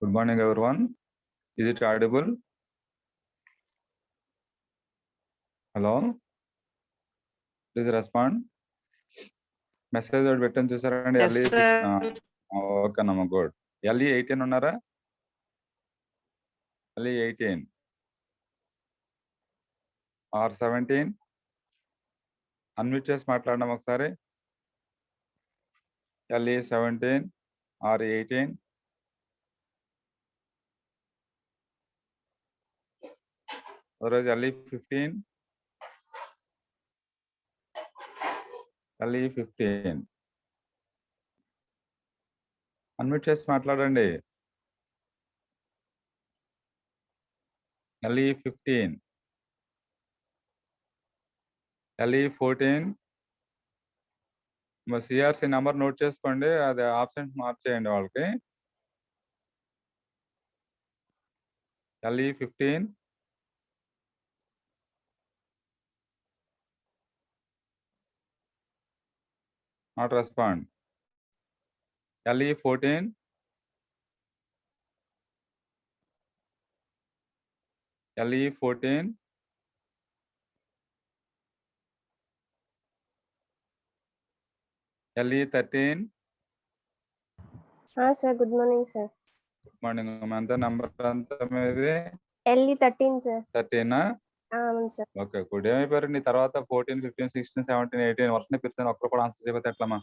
Good morning, everyone. Is it audible? Hello? Please respond. Message out పెట్టని చూసారండి. Yes, sir. Okay నమ్మ good. LE 18 ఉన్నారా? LE 18 or 17? Unmute చేసి మాట్లాడడం ఒకసారి. LE 17 or 18? Otherwise LE 15? LE 15. Unmute చేసి మాట్లాడండి. LE 15. LE 14. CRC number note చేసుకోండి, అది ఆబ్సెంట్ మార్చేయండి వాళ్ళకి. LE 15. Not respond. LE 14. LE 14. LE 13. Sir, good morning, sir. Good morning. ఎంత నెంబర్ అంతా మీది? LE 13, sir. 13. అవును sir. Okay good. ఏమైపోయారు నీ తర్వాత 14, 15, 16, 17, 18 వర్షం పిలిచాను, ఒక్కరు కూడా ఆన్సర్ చేయకపోతే ఎట్లమ్మా?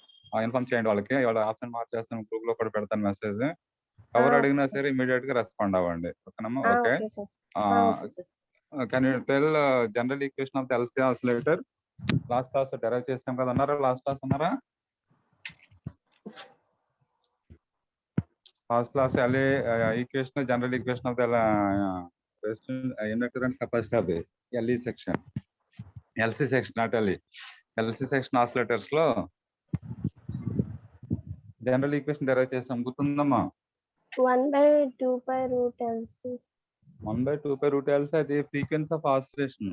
ఇన్ఫార్మ్ చేయండి వాళ్ళకి. వాళ్ళ ఆప్షన్ మార్చేస్తాను, గ్రూప్ లో కూడా పెడతాను మెసేజ్. ఎవరు అడిగినా సరే ఇమీడియట్ గా రెస్పాండ్ అవ్వండి. ఓకేనమ్మా? Okay. Okay, sir. Okay, sir. Can you tell general equation of the LC oscillator? Last class derive చేస్తాం కదా, ఉన్నారా? లాస్ట్ క్లాస్ ఉన్నారా? First class LA equation, general equation of the inductor and capacitor, LE section, LC section, not LE. LC section oscillators లో general equation derive చేస్తాం, గుర్తుందమ్మా? 1/2 pi root LC. 1/2 pi root LC అది frequency of oscillation.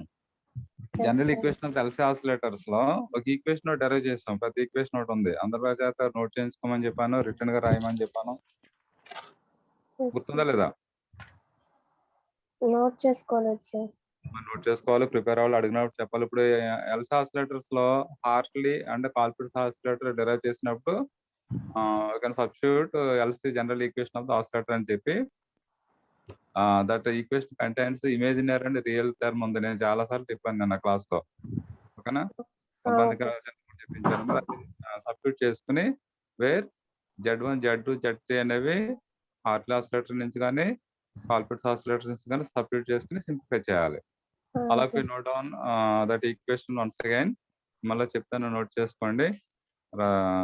General sir. Equation of LC oscillators లో ఒక equation derive చేస్తాం, ప్రతి equation ఒకటి ఉంది. అందరి చేత నోట్ చేయించుకోమని చెప్పాను, రిటర్న్ గా రాయమని చెప్పాను. Yes, గుర్తుందా sir. లేదా? నోట్ చేసుకోలేదు సార్. నోట్ చేసుకోవాలి, ప్రిపేర్ అవ్వాలి, అడిగినప్పుడు చెప్పాలి. ఇప్పుడు ఎల్సీ ఆసిలేటర్స్ లో Hartley and Colpitts oscillator derive చేసినప్పుడు substitute LC general equation of the oscillator అని చెప్పి, that equation contains imaginary and real term ఉంది. నేను చాలా సార్లు చెప్పాను నిన్న క్లాస్ లో, ఓకేనా? Okay, చెప్పించాను. సబ్స్టిట్యూట్ చేసుకుని వేర్ Z1, Z2, Z3 అనేవి హార్ట్లీ ఆసిలేటర్ నుంచి కానీ కాల్పిట్స్ ఆసిలేటర్ నుంచి కానీ సబ్స్టిట్యూట్ చేసుకుని సింప్లిఫై చేయాలి. అలా okay, note down that equation once again. మళ్ళీ చెప్తాను, నోట్ చేసుకోండి.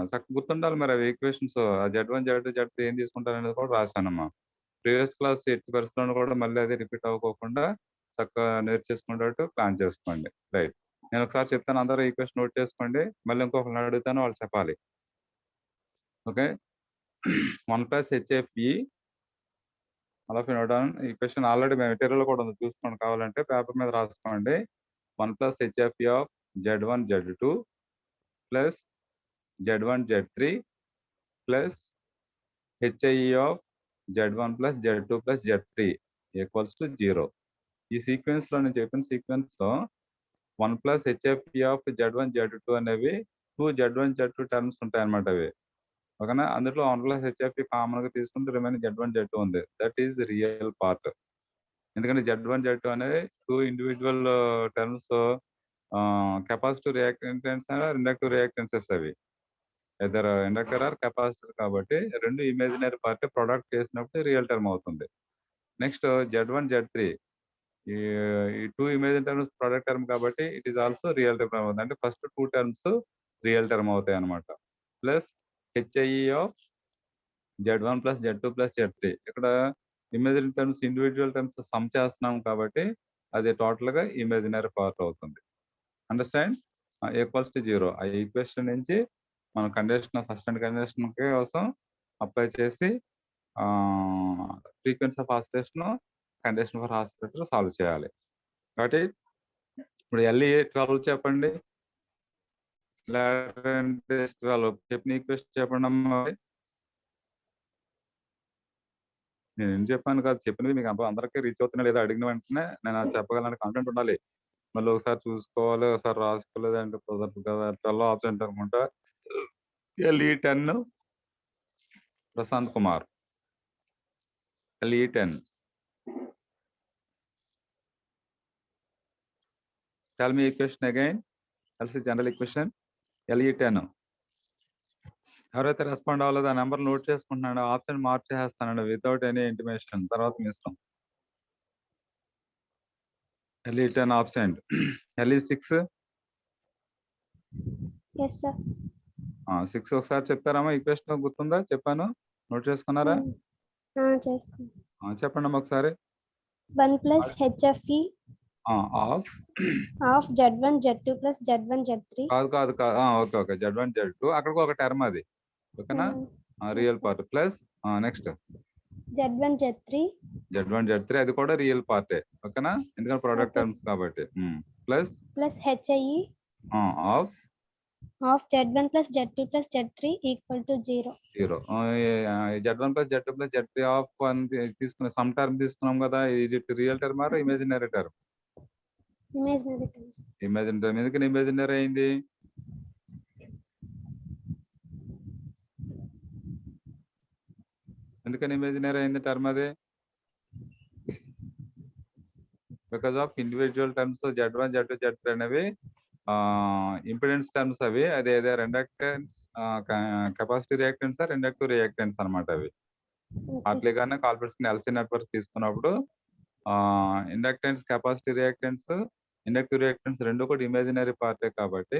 చక్కగా గుర్తుండాలి మరి అవి ఈక్వేషన్స్. Z1, Z2, Z3 ఏం తీసుకుంటారు అనేది కూడా రాశానమ్మా. ప్రీవియస్ క్లాస్ ఎట్టి పరిస్థితుల్లో కూడా మళ్ళీ అది రిపీట్ అవ్వకోకుండా చక్కగా నేర్చేసుకునేటట్టు ప్లాన్ చేసుకోండి. రైట్, నేను ఒకసారి చెప్తాను, అందరూ ఈక్వేషన్ నోట్ చేసుకోండి. మళ్ళీ ఇంకొకరిని అడుగుతాను, వాళ్ళు చెప్పాలి. ఓకే. 1 + HFE. అలా note down equation already material కూడా ఉంది, చూసుకోండి. కావాలంటే పేపర్ మీద రాసుకోండి. 1 + HFE of Z1, Z2 plus Z1, Z3 plus HIE of Z1 + Z2 + Z3 equals to 0. ఈ సీక్వెన్స్ లో నేను చెప్పిన సీక్వెన్స్ లో 1 + HFE ఆఫ్ Z1, Z2 అనేవి 2 Z1, Z2 టర్మ్స్ ఉంటాయి అన్నమాట. అవి ఓకేనా? అందులో 1 + HFE కామన్ గా తీసుకుంటే రిమైనింగ్ Z1, Z2 ఉంది. That is real part. ఎందుకంటే Z1, Z2 అనేవి 2 individual terms, capacitive reactance inductive reactances. అవి ఇద్దర్ ఇండక్టర్ ఆర్ కెపాసిటర్ కాబట్టి రెండు ఇమేజినరీ పార్ట్ ప్రొడక్ట్ చేసినప్పుడు రియల్ టర్మ్ అవుతుంది. నెక్స్ట్ Z1, Z3 ఈ 2 ఇమేజినరీ టర్మ్స్ ప్రొడక్ట్ టర్మ్ కాబట్టి it is also real term అవుతుంది. అంటే ఫస్ట్ 2 టర్మ్స్ రియల్ టర్మ్ అవుతాయి అన్నమాట. Plus HIE of Z1 + Z2 + Z3. ఇక్కడ imaginary terms individual terms sum చేస్తున్నాం కాబట్టి అది టోటల్ గా ఇమేజినరీ పార్ట్ అవుతుంది. అండర్స్టాండ్? Equals to 0. ఆ ఈక్వేషన్ నుంచి మనం కండిషన్, సస్టెండ్ కండిషన్ కోసం అప్లై చేసి frequency of oscillation, condition for oscillator solve చేయాలి. కాబట్టి ఇప్పుడు LE 12 చెప్పండి. 12 చెప్పిన ఈక్వేషన్ చెప్పండి అమ్మా. నేను ఏం చెప్పాను కాదు, చెప్పినవి మీకు అందరికీ రీచ్ అవుతున్నా లేదా అడిగిన వెంటనే నేను అది చెప్పగలను కాన్ఫిడెంట్ ఉండాలి. మళ్ళీ ఒకసారి చూసుకోవాలి, ఒకసారి రాసుకోలేదంటే కుదరదు కదా. 12 ఆప్షన్ అనుకుంటా. LE10 Prashanth Kumar. LE10. Tell me equation again. LC general equation. LE10. ఎవరైతే రెస్పాండ్ అవ్వలేదో ఆ నెంబర్ నోట్ చేసుకుంటున్నాడో ఆప్షన్ మార్చేస్తానండి వితౌట్ ఎనీ ఇంటిమేషన్. తర్వాత మీ ఇష్టం. LE10 option. LE6. Yes sir. 6 ఒకసారి చెప్తారమ్మా? ఈక్వేషన్ గుర్తుందా? చెప్పాను, నోట్ చేసుకున్నారా? చేసుకున్నాం. చెప్పండి అమ్మా ఒకసారి. 1 plus HFE of Z1 Z2 plus Z1 Z3. కాదు. ఓకే. Z1 Z2 అక్కడికి ఒక టర్మ్ అది, ఓకేనా? Real part plus next Z1 Z3 అది కూడా రియల్ పార్టే, ఓకేనా? ఎందుకంటే ప్రొడక్ట్ టర్మ్స్ కాబట్టి. Plus HIE of Z1 plus Z2 plus Z3 equal to 0. Z1 plus Z2 plus Z3 of అని తీసుకున్నాం, సమ్ టర్మ్ తీసుకున్నాం కదా. Is it real term or imaginary term? Imaginary term. ఎందుకని ఇమేజినరీ అయింది? టర్మ్ అది? Because of individual terms Z1 Z2 Z3 అనేవి impedance terms అవి. అదే inductance, capacity reactance or inductive reactance అనమాట అవి. అట్లే కానీ కాల్పిట్స్ ఎల్సీ నెట్వర్క్ తీసుకున్నప్పుడు inductance, capacity reactance, inductive reactance రెండు కూడా ఇమేజినరీ పార్టే కాబట్టి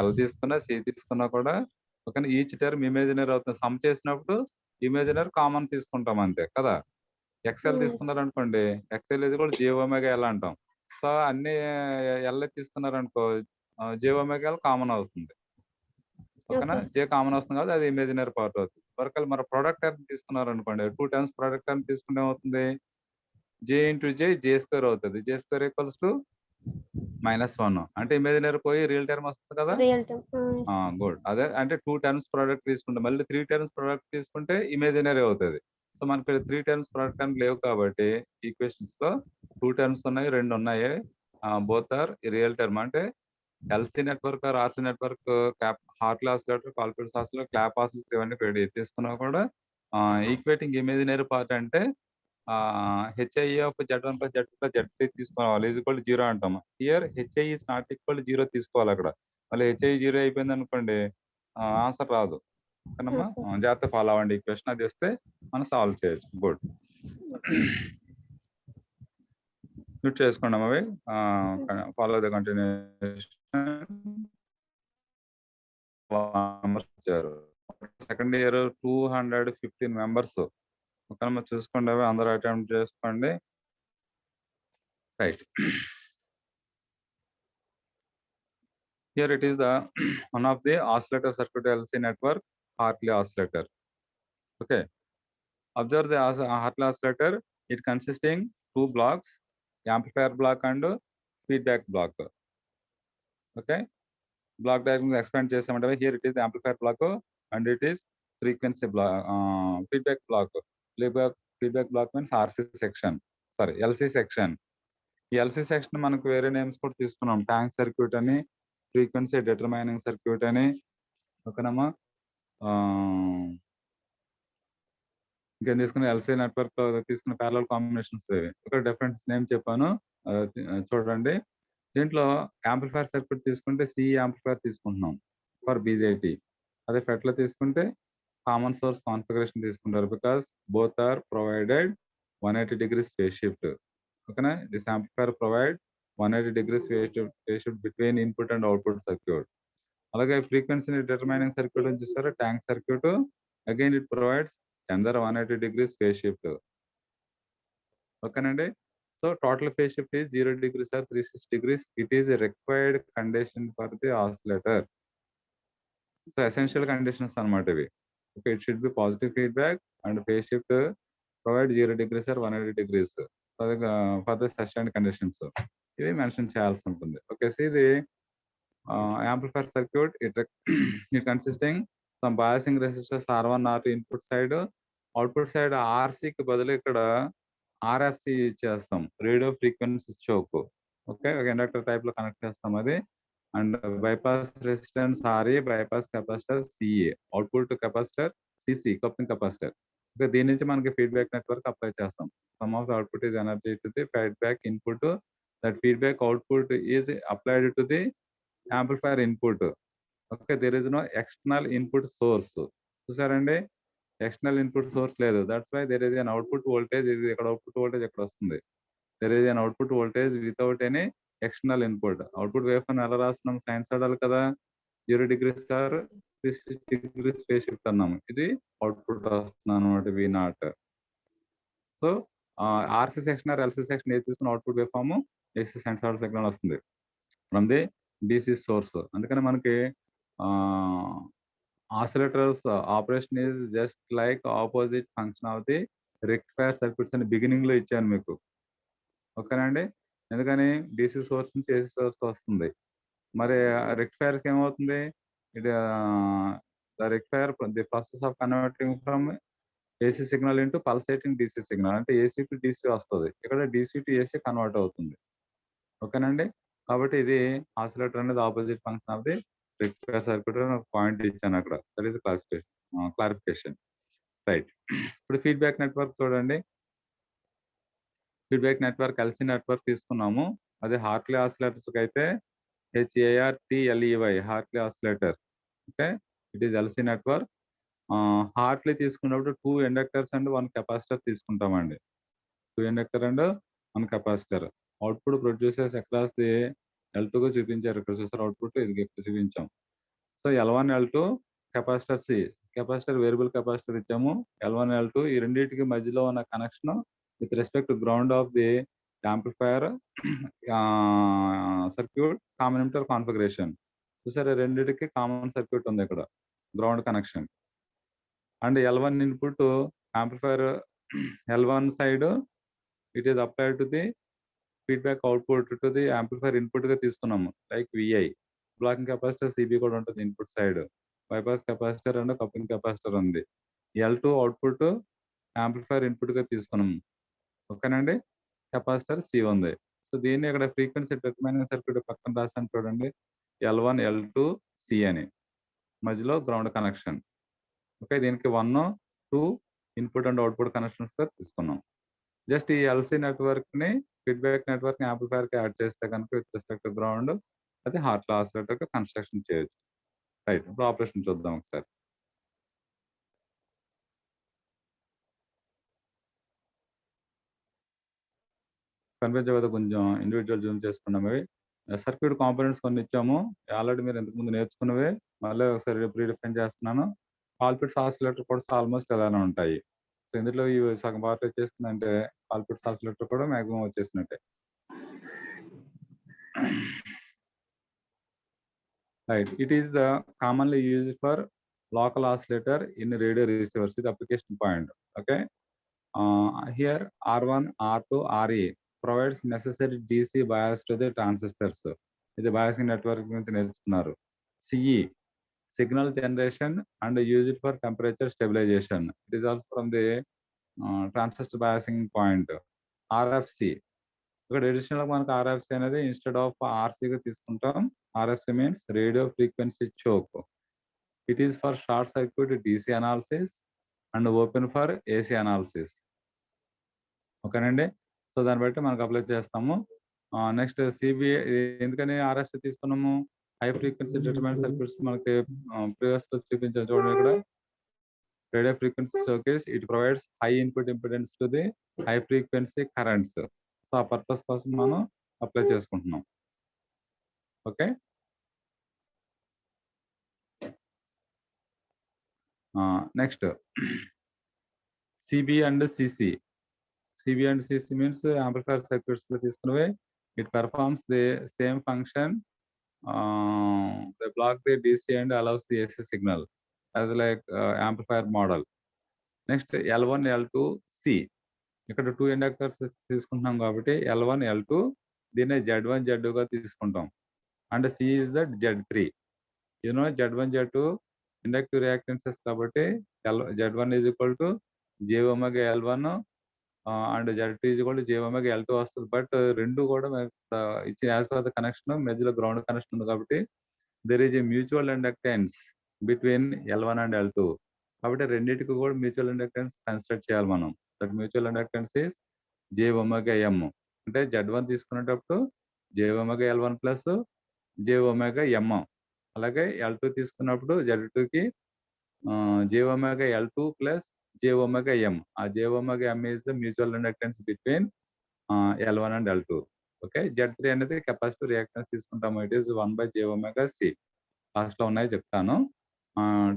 ఎల్ తీసుకున్నా సి తీసుకున్నా కూడా ఓకే ఈచ్ టర్మ్ ఇమేజినరీ అవుతుంది. సమ్ చేసినప్పుడు ఇమేజినరీ కామన్ తీసుకుంటాం అంతే కదా. ఎక్సెల్ తీసుకున్నారనుకోండి, ఎక్సెల్ ఇది కూడా జేఓమేగా ఎల్ అంటాం. సో అన్ని ఎల్ తీసుకున్నారనుకో జేఓమేగా ఎల్ కామన్ అవుతుంది, ఓకేనా? జే కామన్ వస్తుంది కాబట్టి అది ఇమేజినరీ పార్ట్ అవుతుంది. వరకు మరి ప్రొడక్ట్ టర్మ్ తీసుకున్నారనుకోండి, 2 టర్మ్స్ ప్రొడక్ట్ టర్మ్ తీసుకుంటే ఏమవుతుంది? జే ఇంటూ జే స్క్వేర్ అవుతుంది. జే స్క్వేర్ ఈక్వల్స్ టు -1 అంటే ఇమేజినరీ పోయి రియల్ టర్మ్ వస్తుంది కదా. గుడ్. అదే అంటే 2 టర్మ్స్ ప్రొడక్ట్ తీసుకుంటే మళ్ళీ 3 టర్మ్స్ ప్రొడక్ట్ తీసుకుంటే ఇమేజినరీ అవుతుంది. సో మనకి 3 టర్మ్స్ ప్రొడక్ట్ టర్మ్ లేవు కాబట్టి ఈక్వేషన్స్ లో 2 టర్మ్స్ ఉన్నాయి, 2 ఉన్నాయి. Both are real term. అంటే LC network or RC network, Hartley oscillator, Colpitts oscillator, Clapp oscillator ఇవన్నీ తీసుకున్నా కూడా ఈక్వేటింగ్ ఇమేజినరీ పార్ట్ అంటే HI of Z1 plus Z2 plus Z3 తీసుకోవాలి. ఈజ్ ఈక్వల్ టు 0 అంటాం. Here HI is not equal to 0 తీసుకోవాలి అక్కడ. మళ్ళీ హెచ్ఐ 0 అయిపోయింది అనుకోండి ఆన్సర్ రాదు, ఓకేనమ్మా? జాగ్రత్త ఫాలో అవ్వండి. ఈ క్వశ్చన్ అది వస్తే మనం సాల్వ్ చేయొచ్చు. గుడ్. మ్యూట్ చేసుకోండి అవి. Follow the continuation. Second year 215 members, ఓకేనమ్మా? చూసుకోండి అవి అందరూ అటెంప్ట్ చేసుకోండి. Right. Here it is the one of the oscillator circuit LC network, Hartley oscillator. Okay. Observe the Hartley oscillator. It consisting 2 blocks, amplifier block and feedback block. Okay. Block diagram expand chesamanటే here it is the amplifier block and it is frequency block, feedback block. Feedback block means RC section. Sorry, LC section. ఈ L C section మనకు వేరే names కూడా తీసుకున్నాం. Tank circuit అని, frequency determining circuit అని, ఓకేనమ్మా? ఇంకేం తీసుకున్న ఎల్సీ నెట్వర్క్ లో తీసుకున్న ప్యారలల్ కాంబినేషన్స్ ఇక్కడ డిఫరెన్స్ నేమ్ చెప్పాను, చూడండి. దీంట్లో యాంప్లిఫైర్ సర్క్యూట్ తీసుకుంటే సి యాంప్లిఫైర్ తీసుకుంటున్నాం ఫర్ బీజేటీ. అదే ఫెట్ లో తీసుకుంటే కామన్ సోర్స్ కాన్ఫిగరేషన్ తీసుకుంటారు because both are provided 180 degrees phase shift. ఓకేనా? This amplifier provide 180 degrees phase shift between input and output circuit. అలాగే ఫ్రీక్వెన్సీని డిటర్మైనింగ్ సర్క్యూట్ అని చూసారా, tank circuit. Again it provides another 180 degrees phase shift. ఓకేనండి? So total phase shift is 0 degrees or 360 degrees. It is a required condition for the oscillator. So essential conditions అన్నమాట ఇవి. Okay, it should be positive feedback and phase shift provide 0 degrees or 180 degrees for the sustained conditions. ఇది mention చేయాల్సి ఉంటుంది. Okay, so ఇది amplifier circuit. It consisting some biasing resistors R1 R2 input side output side ఆర్సీకి బదులు ఇక్కడ RFC ఇచ్చేస్తాం, radio frequency choke. Okay, ఒక inductor type లో కనెక్ట్ చేస్తాం అది. And bypass resistance RA, bypass capacitor CA, output capacitor CC, coupling capacitor. Okay, దీని నుంచి మనకి ఫీడ్బ్యాక్ నెట్వర్క్ అప్లై చేస్తాం. Some of the output is energy to the feedback input, that feedback output is applied to the amplifier input. Okay, there is no external input source. చూసారండి, external input source లేదు. That's why there is an output voltage. ఇది ఇక్కడ output voltage ఎక్కడ వస్తుంది. There is an output voltage without any external input. Output wave form ఎలా రాస్తున్నాం, sinusoidal కదా, 0 degrees or 360 degrees phase shift అన్నాము. ఇది అవుట్పుట్ వస్తుంది అనమాట, V0. So R C section or L C section ఏది తీసుకున్న output wave form A C sinusoidal signal వస్తుంది ఫ్రమ్ ది డిసి సోర్స్. అందుకని మనకి oscillators operation is just like opposite function of the rectifier circuits అని బిగినింగ్ లో ఇచ్చాను మీకు. ఓకేనండి, ఎందుకని డిసి సోర్స్ నుంచి ఏసీ సోర్స్ వస్తుంది. మరి రెక్టిఫైర్స్ ఏమవుతుంది, ఇది the rectifier the process of converting from AC signal into pulsating DC signal, అంటే ఏసీ టు డిసి వస్తుంది. ఇక్కడ డిసి టు ఏసీ కన్వర్ట్ అవుతుంది. ఓకేనండి, కాబట్టి ఇది ఆసిలేటర్ అనేది opposite function of the rectifier circuit అని ఒక పాయింట్ ఇచ్చాను అక్కడ. That is clarification. రైట్, ఇప్పుడు ఫీడ్బ్యాక్ నెట్వర్క్ చూడండి. ఫీడ్బ్యాక్ నెట్వర్క్ ఎల్సీ నెట్వర్క్ తీసుకున్నాము. అదే హార్ట్లీ ఆసిలేటర్స్ అయితే HARTLEY, Hartley oscillator. Okay, it is L C network. Hartley తీసుకున్నప్పుడు 2 ఇండక్టర్స్ అండ్ 1 కెపాసిటర్ తీసుకుంటామండి. 2 inductor and 1 capacitor. Output producers across the L2 చూపించారు ఇక్కడ. చూసారు అవుట్పుట్, ఇది ఇక్కడ చూపించాం. So L1 L2 capacitor C, capacitor variable capacitor ఇచ్చాము. L1 L2 ఈ రెండింటికి మధ్యలో ఉన్న connection with respect to ground of the amplifier circuit common emitter configuration. చూసారా, రెండింటికి కామన్ సర్క్యూట్ ఉంది ఇక్కడ, ground connection. And L1 input amplifier L1 side it is applied to the feedback output to the amplifier input గా తీసుకున్నాము, like VI. Blocking capacitor CB కూడా ఉంటుంది input side. Bypass capacitor and coupling capacitor ఉంది. L2 output amplifier input గా తీసుకున్నాము. ఓకేనండి, capacitor C ఉంది. So దీన్ని ఇక్కడ ఫ్రీక్వెన్సీ డిటర్మినింగ్ సర్క్యూట్ పక్కన రాసాను చూడండి, L1 L2 C అని, మధ్యలో గ్రౌండ్ కనెక్షన్. ఓకే, దీనికి 1 2 ఇన్పుట్ అండ్ అవుట్పుట్ కనెక్షన్స్ గా తీసుకున్నాం. జస్ట్ ఈ ఎల్సీ నెట్వర్క్ ని ఫీడ్బ్యాక్ నెట్వర్క్ ని యాంప్లిఫైయర్ కి యాడ్ చేస్తే కనుక విత్ రెస్పెక్ట్ టు గ్రౌండ్ అది హార్ట్లీ ఆసిలేటర్ గా కన్స్ట్రక్షన్ చేయొచ్చు. రైట్, ఇప్పుడు ఆపరేషన్ చూద్దాం ఒకసారి. కనిపించే కొంచెం ఇండివిజువల్ జూమ్ చేసుకున్నాం. అవి సర్క్యూట్ కాంపోనెంట్స్ కొన్ని ఇచ్చాము, ఆల్రెడీ మీరు ఇంతకుముందు నేర్చుకున్నవే. మళ్ళీ ఒకసారి రీడిఫైన్ చేస్తున్నాను. కాల్పిట్స్ ఆసిలేటర్ కూడా ఆల్మోస్ట్ అలానే ఉంటాయి. సో ఇందులో ఇవి సగం పార్ట్ వచ్చేస్తుందంటే కాల్పిట్స్ ఆసిలేటర్ కూడా maximum వచ్చేసినట్టే. Right, it is the commonly used for local oscillator in radio receivers with application point. Okay, here R1, R2, RE provides necessary DC bias to the transistors. ఇది biasing network గురించి నేర్చుకున్నారు. CE, signal generation and used for temperature stabilization. It is also from the transistor biasing point. RFC, ఇక్కడ additional మనకు RFC అనేది instead of RCగా తీసుకుంటాం. RFC means radio frequency choke. It is for short circuit DC analysis and open for AC analysis. ఓకేనండి, so దాన్ని బట్టి మనకు apply చేస్తాము. Next CBA, ఎందుకని RFC తీసుకున్నాము, హై ఫ్రీక్వెన్సీ డిటర్మినెంట్ సర్క్యూట్స్ మనకి ప్రీవియస్ లో చూపించాను చూడండి. ఇక్కడ radio frequency showcase, it provides high input impedance to the high frequency currents. So ఆ పర్పస్ కోసం మనం అప్లై చేసుకుంటున్నాం. Okay, next CB and CC. CB and CC means amplifier circuits లో తీసుకున్నవి. It performs the same function. They block the DC and allows the AC signal as like amplifier model. Next L1 L2 C, ఇక్కడ 2 inductors తీసుకుంటున్నాం కాబట్టి L1 L2 దీన్ని Z1 Z2 గా తీసుకుంటాం. And C is the Z3. Z1 Z2 inductive reactances కాబట్టి Z1 is equal to J omega L1 and Z2 is equal to J omega L2 వస్తది. But 2 కూడా ఇచ్చిన యాజ్ పర్ ద కనెక్షన్ మధ్యలో ground connection ఉంది కాబట్టి there is a mutual inductance between L1 and L2. కాబట్టి రెండిటికి కూడా mutual inductance consider చేయాలి మనం. That mutual inductance is J omega M. అంటే Z1 తీసుకునేటప్పుడు జే omega L1 plus J omega M. అలాగే L2 తీసుకున్నప్పుడు Z2కి J omega L2 plus J omega M. ఆ J omega M is the mutual inductance between L1 and L2. Okay. Z3 అనేది capacitive reactance తీసుకుంటాము. It is 1/J omega C. లాస్ట్‌లో ఉన్నాయి చెప్తాను.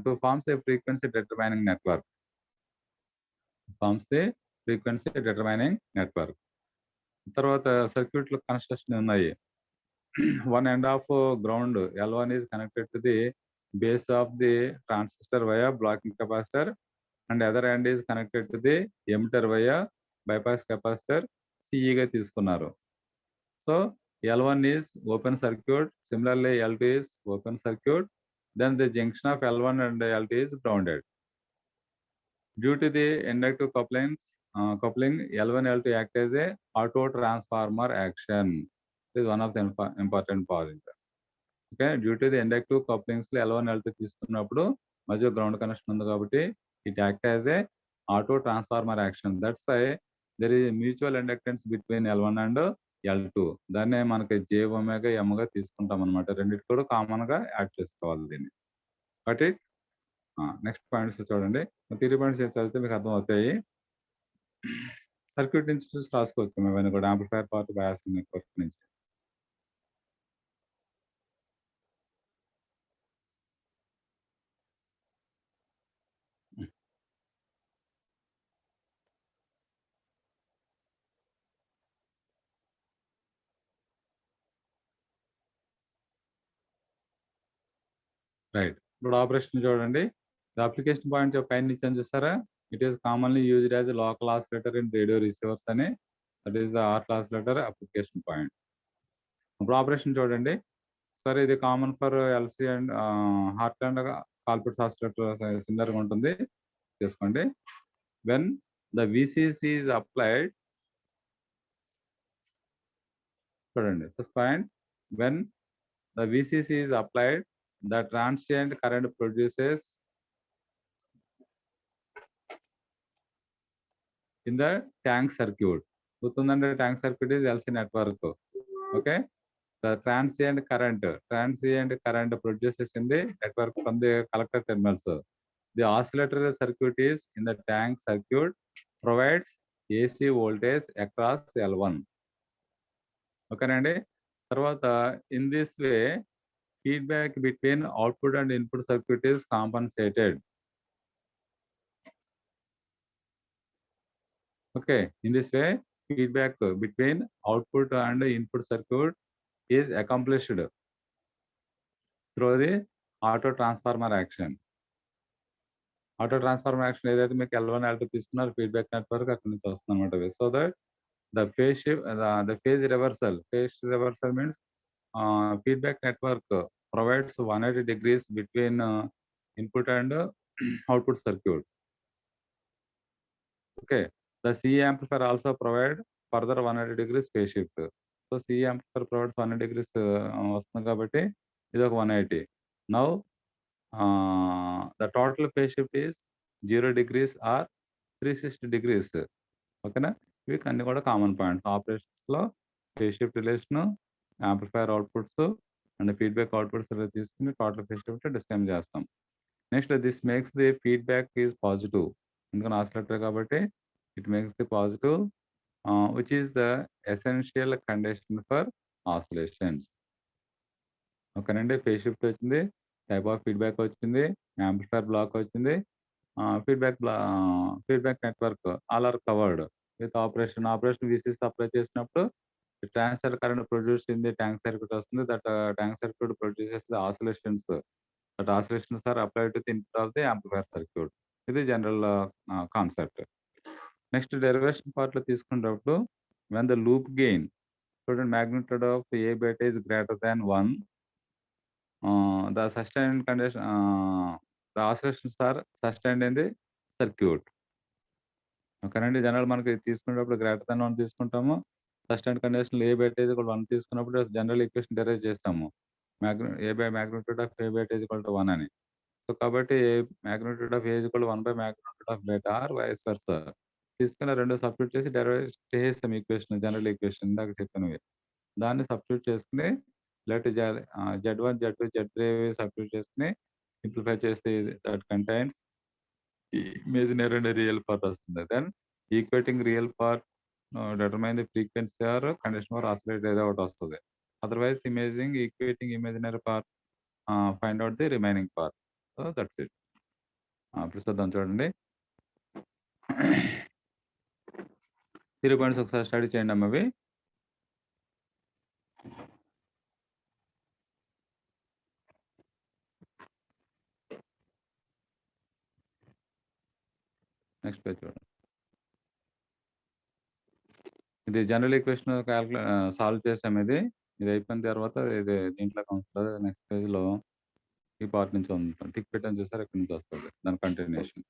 To forms a frequency determining network. Forms the frequency determining network. తర్వాత సర్క్యూట్‌లో construction ఉన్నాయి. One end of ground L1 is connected to the base of the transistor via blocking capacitor, and other end is connected to the emitter via bypass capacitor CE గా తీసుకున్నారు. So L1 is open circuit, similarly L2 is open circuit, then the junction of L1 and L2 is grounded. Due to the inductive coupling, L1 L2 act as a auto transformer action. This is one of the important point. Okay. Due to the inductive couplings లో L1 L2 తీసుకున్నప్పుడు మధ్య ground connection ఉంది కాబట్టి it act as a auto transformer action. That's why there is mutual inductance between L1 and L2. దాన్నే మనకి జే omega M గా తీసుకుంటాం అనమాట. రెండింటి కూడా కామన్ గా యాడ్ చేసుకోవాలి దీన్ని. బట్ నెక్స్ట్ పాయింట్స్ చూడండి. 3 పాయింట్స్ చదివితే మీకు అర్థం అవుతాయి. సర్క్యూట్ నుంచి చూసి రాసుకోవచ్చు ఇవన్నీ కూడా యాంప్లిఫైర్ పార్ట్, బయాసింగ్ నెట్వర్క్ నుంచి. రైట్. ఇప్పుడు ఆపరేషన్ చూడండి. ద అప్లికేషన్ పాయింట్ పైన ఇచ్చాను చూసారా? It is commonly used as local oscillator in radio receivers అని. That is the art oscillator application point. ఇప్పుడు ఆపరేషన్ చూడండి. సరే, ఇది common for LC and Hart and Colpitts oscillator సిమిలర్గా ఉంటుంది. చేసుకోండి. When the VCC is applied, చూడండి first point, when the VCC is applied the transient current produces in the tank circuit. గుర్తుందండి, tank circuit is LC network. Okay, the transient current produces in the network from the collector terminals. The oscillator circuit is in the tank circuit provides AC voltage across L1. Okay అండి. తర్వాత in this way feedback between output and input circuit is compensated. Okay, in this way feedback between output and input circuit is accomplished through the auto transformer action. Auto transformer action ఏదైతే మీకు L1 L2 తీసుకున్నారు feedback network అక్కడ నుంచి వస్తుంది అన్నమాట. So that the phase shift, the phase reversal means feedback network provides 180 degrees between input and output circuit. Okay, the CE amplifier also provide further 180 degrees phase shift. So CE amplifier provides 180 degrees వస్తుంది కాబట్టి ఇది ఒక 180. Now the total phase shift is 0 degrees or 360 degrees. ఓకేనా? ఇవి అన్ని కూడా common points. Operations లో phase shift relation, amplifier outputs and feedback outputs తీసుకుని టోటల్ ఫేజ్ షిఫ్ట్ డిస్క్రైబ్ చేస్తాం. Next this makes the feedback is positive. ఎందుకంటే oscillator కాబట్టి it makes the positive, which is the essential condition for oscillations. ఓకేనండి. Phase shift వచ్చింది, type of feedback వచ్చింది, amplifier block వచ్చింది, feedback network all are covered with operation. VCC apply చేసినప్పుడు transfer current produce in the tank circuit వస్తుంది. That tank circuit produces the oscillations. That oscillations are applied to the input of the amplifier circuit. ఇది general concept. Next derivation part లో తీసుకునేటప్పుడు when the loop gain, చూడండి, magnitude of A beta is greater than 1, the sustained condition, the oscillations are sustained in the circuit. ఓకేనండి. General మనకి తీసుకునేటప్పుడు greater than 1 తీసుకుంటాము. First and కండిషన్‌లో ఏ by is equal 1 తీసుకున్నప్పుడు general equation derive చేస్తాము. A by magnitude of A beta is equal to 1 అని. So, కాబట్టి magnitude of A is equal 1 by magnitude of beta or vice versa. తీసుకొని 2 substitute చేసి derive చేసేసాం equation, general equation ఇందాక చెప్పినవి. దాన్ని సబ్స్టిట్యూట్ చేసుకొని Z1, Z2, Z3 సబ్స్టిట్యూట్ చేసుకొని సింప్లిఫై చేస్తే that contains imaginary and real part వస్తుంది. Then equating real part determine the frequency or condition for oscillator ఏదో ఒకటి వస్తది. Otherwise equating imaginary part find out the remaining part. So that's it. ఇప్పుడు చూద్దాం చూడండి. 3 points ఒకసారి study చేయండి అమ్మ అవి. నెక్స్ట్ పేజ్ చూడండి. ఇది జనరల్ ఈక్వేషన్ సాల్వ్ చేసాం ఇది. ఇది అయిపోయిన తర్వాత ఇది దీంట్లోకి వస్తది. నెక్స్ట్ పేజ్‌లో ఈ పార్ట్ నుంచి ఉంది. టిక్ పెట్టాను చూసారా, ఇక్కడి నుంచి వస్తది. దాని continuation.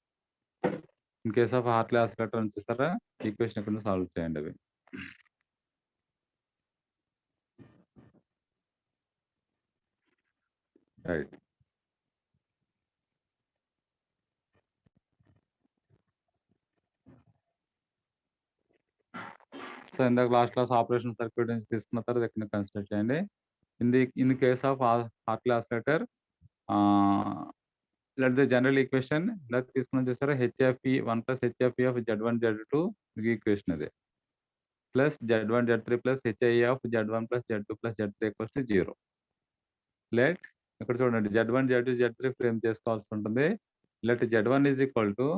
In case of Hartley oscillator ఉంది చూసారా, ఈక్వేషన్ ఇక్కడ నుంచి సాల్వ్ చేయండి అవి. రైట్. సో ఇందాక లాస్ట్ క్లాస్ ఆపరేషన్ సర్క్యూట్ నుంచి తీసుకున్న తర్వాత ఇక్కడ కన్సిడర్ చేయండి. In case of Hartley oscillator let the general equation ఇలా తీసుకున్నాం చూసారా, HFE 1 plus HFE of Z1 Z2 equation ఇది plus Z1 Z3 plus HI of Z1 plus Z2 plus Z3 equals to 0. Let ఇక్కడ చూడండి Z1 Z2 Z3 frame చేసుకోవాల్సి ఉంటుంది. Let Z1 is equal to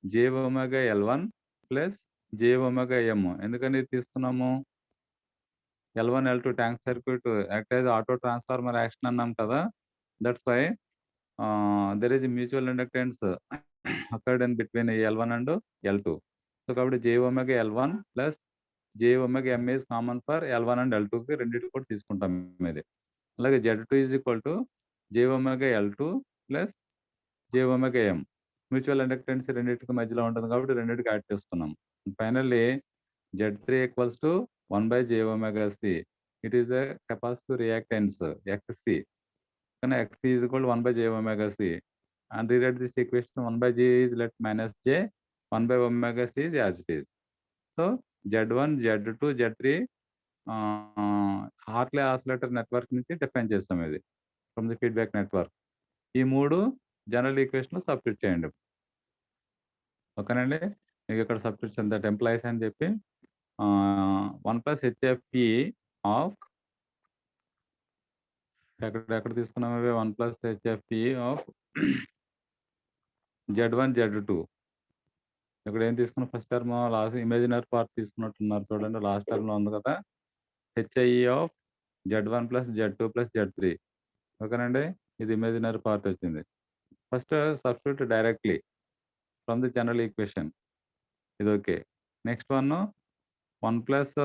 jωL1 plus jωM. ఎందుకని తీసుకున్నాము? L1 L2 tank circuit act as auto transformer action అన్నాం కదా. That's why there is a mutual inductance occurred in between L1 and L2. So కాబట్టి jωL1 plus jωM is common for L1 and L2కి రెండింటికి కూడా తీసుకుంటాం ఇది. అలాగే Z2 is equal to jωL2 plus jωM. Mutual inductance రెండింటికి మధ్యలో ఉంటుంది కాబట్టి రెండింటికి యాడ్ చేస్తున్నాం. Finally Z3 equals to 1/jωC. It is the capacitive reactance XC. Then XC is equal to 1/jωC. And rewrite this equation 1/J is let minus J, 1/ωC is as it is. So Z1, Z2, Z3 Hartley oscillator network నుంచి define చేస్తాం ఇది from the feedback network. ఈ 3 general equation substitute చేయండి. ఓకేనండి. మీకు ఇక్కడ substitute చేయండి. That employees అని చెప్పి 1 ప్లస్ హెచ్ఎఫ్ఈ ఆఫ్ ఎక్కడ తీసుకున్నాం అవి 1 plus HFE of Z1 Z2. ఇక్కడ ఏం తీసుకున్నాం? First term last imaginary part తీసుకున్నట్టున్నారు చూడండి, లాస్ట్ టర్మ్ లో ఉంది కదా. HIE of Z1 plus Z2 plus Z3. ఓకేనండి. ఇది ఇమేజినరీ పార్ట్ వచ్చింది. First substitute directly from the general equation. ఇది okay. Next 1 plus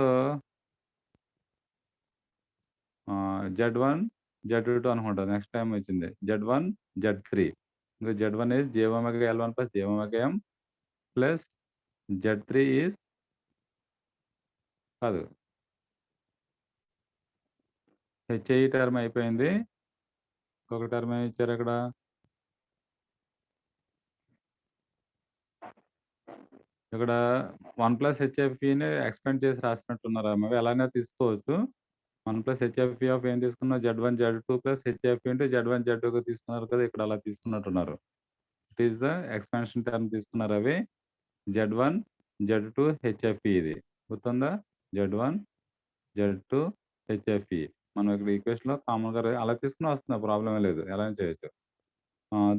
Z1 Z2 అనుకుంటా. నెక్స్ట్ టైం వచ్చింది Z1 Z3. ఇంకా Z1 is jωL1 plus jωM plus Z3 is కాదు, HI term అయిపోయింది. ఇంకొక టర్మ్ ఏమి ఇచ్చారు అక్కడ? ఇక్కడ 1 ప్లస్ హెచ్ఎఫ్ఈని ఎక్స్పెండ్ చేసి రాసినట్టున్నారు. అవి అలానే తీసుకోవచ్చు. 1 ప్లస్ హెచ్ఎఫ్ఈ ఆఫ్ ఏం తీసుకున్నా Z1 Z2 ప్లస్ హెచ్ఎఫ్ఈ అంటే Z1 Z2 తీసుకున్నారు కదా, ఇక్కడ అలా తీసుకున్నట్టున్నారు. It is the expansion term తీసుకున్నారు. అవి Z1 Z2 హెచ్ఎఫ్ఈ. ఇది గుర్తుందా? Z1 Z2 HFE. మనం ఇక్కడ ఈక్వేషన్ లో కామన్ గా అలా తీసుకుని వస్తుంది, ప్రాబ్లమే లేదు, ఎలా చేయొచ్చు.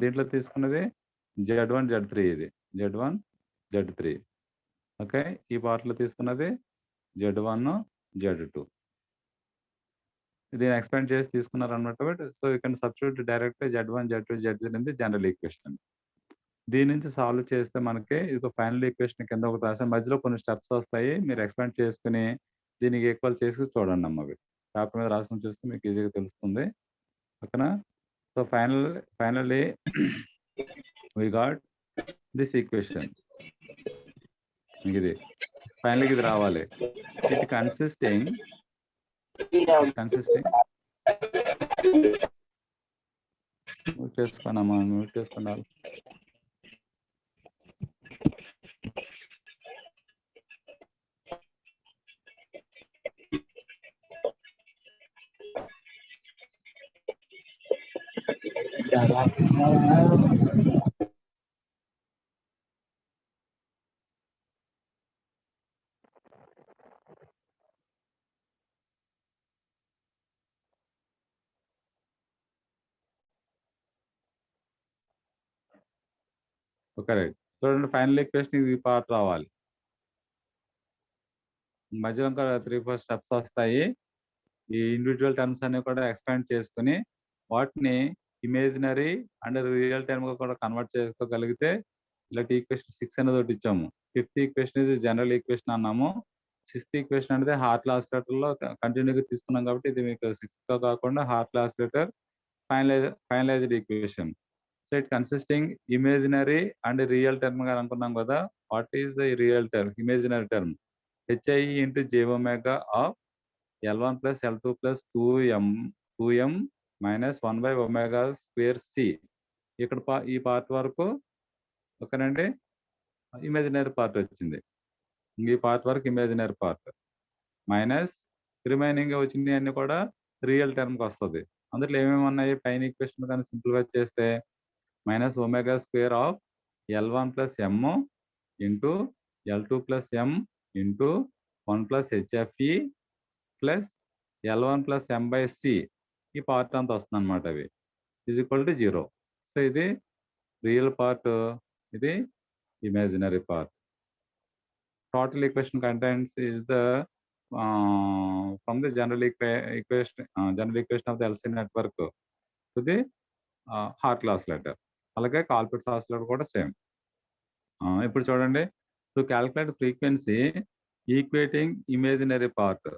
దీంట్లో తీసుకున్నది Z1 Z3. ఇది Z1 Z3. ఓకే. ఈ పార్ట్ లో తీసుకున్నది Z1 Z2. దీన్ని ఎక్స్పాండ్ చేసి తీసుకున్నారు అన్నమాట. So you can substitute direct Z1 Z2 Z3 అనేది జనరల్ ఈక్వేషన్. దీని నుంచి సాల్వ్ చేస్తే మనకి ఇది ఫైనల్ ఈక్వేషన్ కింద ఒకటి రాసాను. మధ్యలో కొన్ని స్టెప్స్ వస్తాయి, మీరు ఎక్స్పాండ్ చేసుకుని దీనికి ఈక్వల్ చేసి చూడండి అమ్మ. అవి పేపర్ మీద రాసుకుని చూస్తే మీకు ఈజీగా తెలుస్తుంది. ఓకేనా? So finally we got this equation. మీకు ఇది ఫైనల్గా ఇది రావాలి. ఇట్ కన్సిస్టింగ్ మ్యూట్ చేసుకున్నామా, మ్యూట్ చేసుకున్నాను. Okay right. చూడండి ఫైనల్ ఈక్వేషన్ ఇది పార్ట్ రావాలి. మధ్యలో ఇంకా 3-4 స్టెప్స్ వస్తాయి. ఈ ఇండివిజువల్ టర్మ్స్ అన్ని కూడా ఎక్స్పాండ్ చేసుకుని వాటిని ఇమేజినరీ అండ్ రియల్ టర్మ్ గా కూడా కన్వర్ట్ చేసుకోగలిగితే ఇలాంటి ఈక్వేషన్ 6 అనేది ఒకటి ఇచ్చాము. 5th ఈక్వేషన్ ఇది జనరల్ ఈక్వేషన్ అన్నాము. 6th ఈక్వేషన్ అనేది హార్ట్లీ ఆసిలేటర్ లో కంటిన్యూగా తీసుకున్నాం కాబట్టి ఇది మీకు 6 తో కాకుండా Hartley oscillator finalized equation. So it consisting imaginary and real term గా అనుకున్నాం కదా. What is the real term? Imaginary term HI into j omega of L1 plus L2 plus 2m minus 1 by omega square c. ఇక్కడ ఈ part వరకు ఓకేనండి, imaginary part వచ్చింది. ఈ part వరకు ఇమేజినరీ పార్ట్ మైనస్ రిమైనింగ్ వచ్చింది అన్ని కూడా రియల్ టర్మ్కి వస్తుంది. అందులో ఏమేమి ఉన్నాయి పైన ఈక్వేషన్ కానీ సింప్లిఫై చేస్తే minus omega square of L1 plus m into L2 plus m into 1 plus HFE plus L1 plus m by c. ఈ పార్ట్ అంతా వస్తుంది అనమాట. అవి ఈజ్ ఈక్వల్ టు 0. సో ఇది రియల్ పార్ట్, ఇది imaginary part. Total equation contents is the from the general equation of the LC network to the Hartley oscillator. అలాగే Colpitts oscillator కూడా same. ఇప్పుడు చూడండి, to calculate frequency equating imaginary part.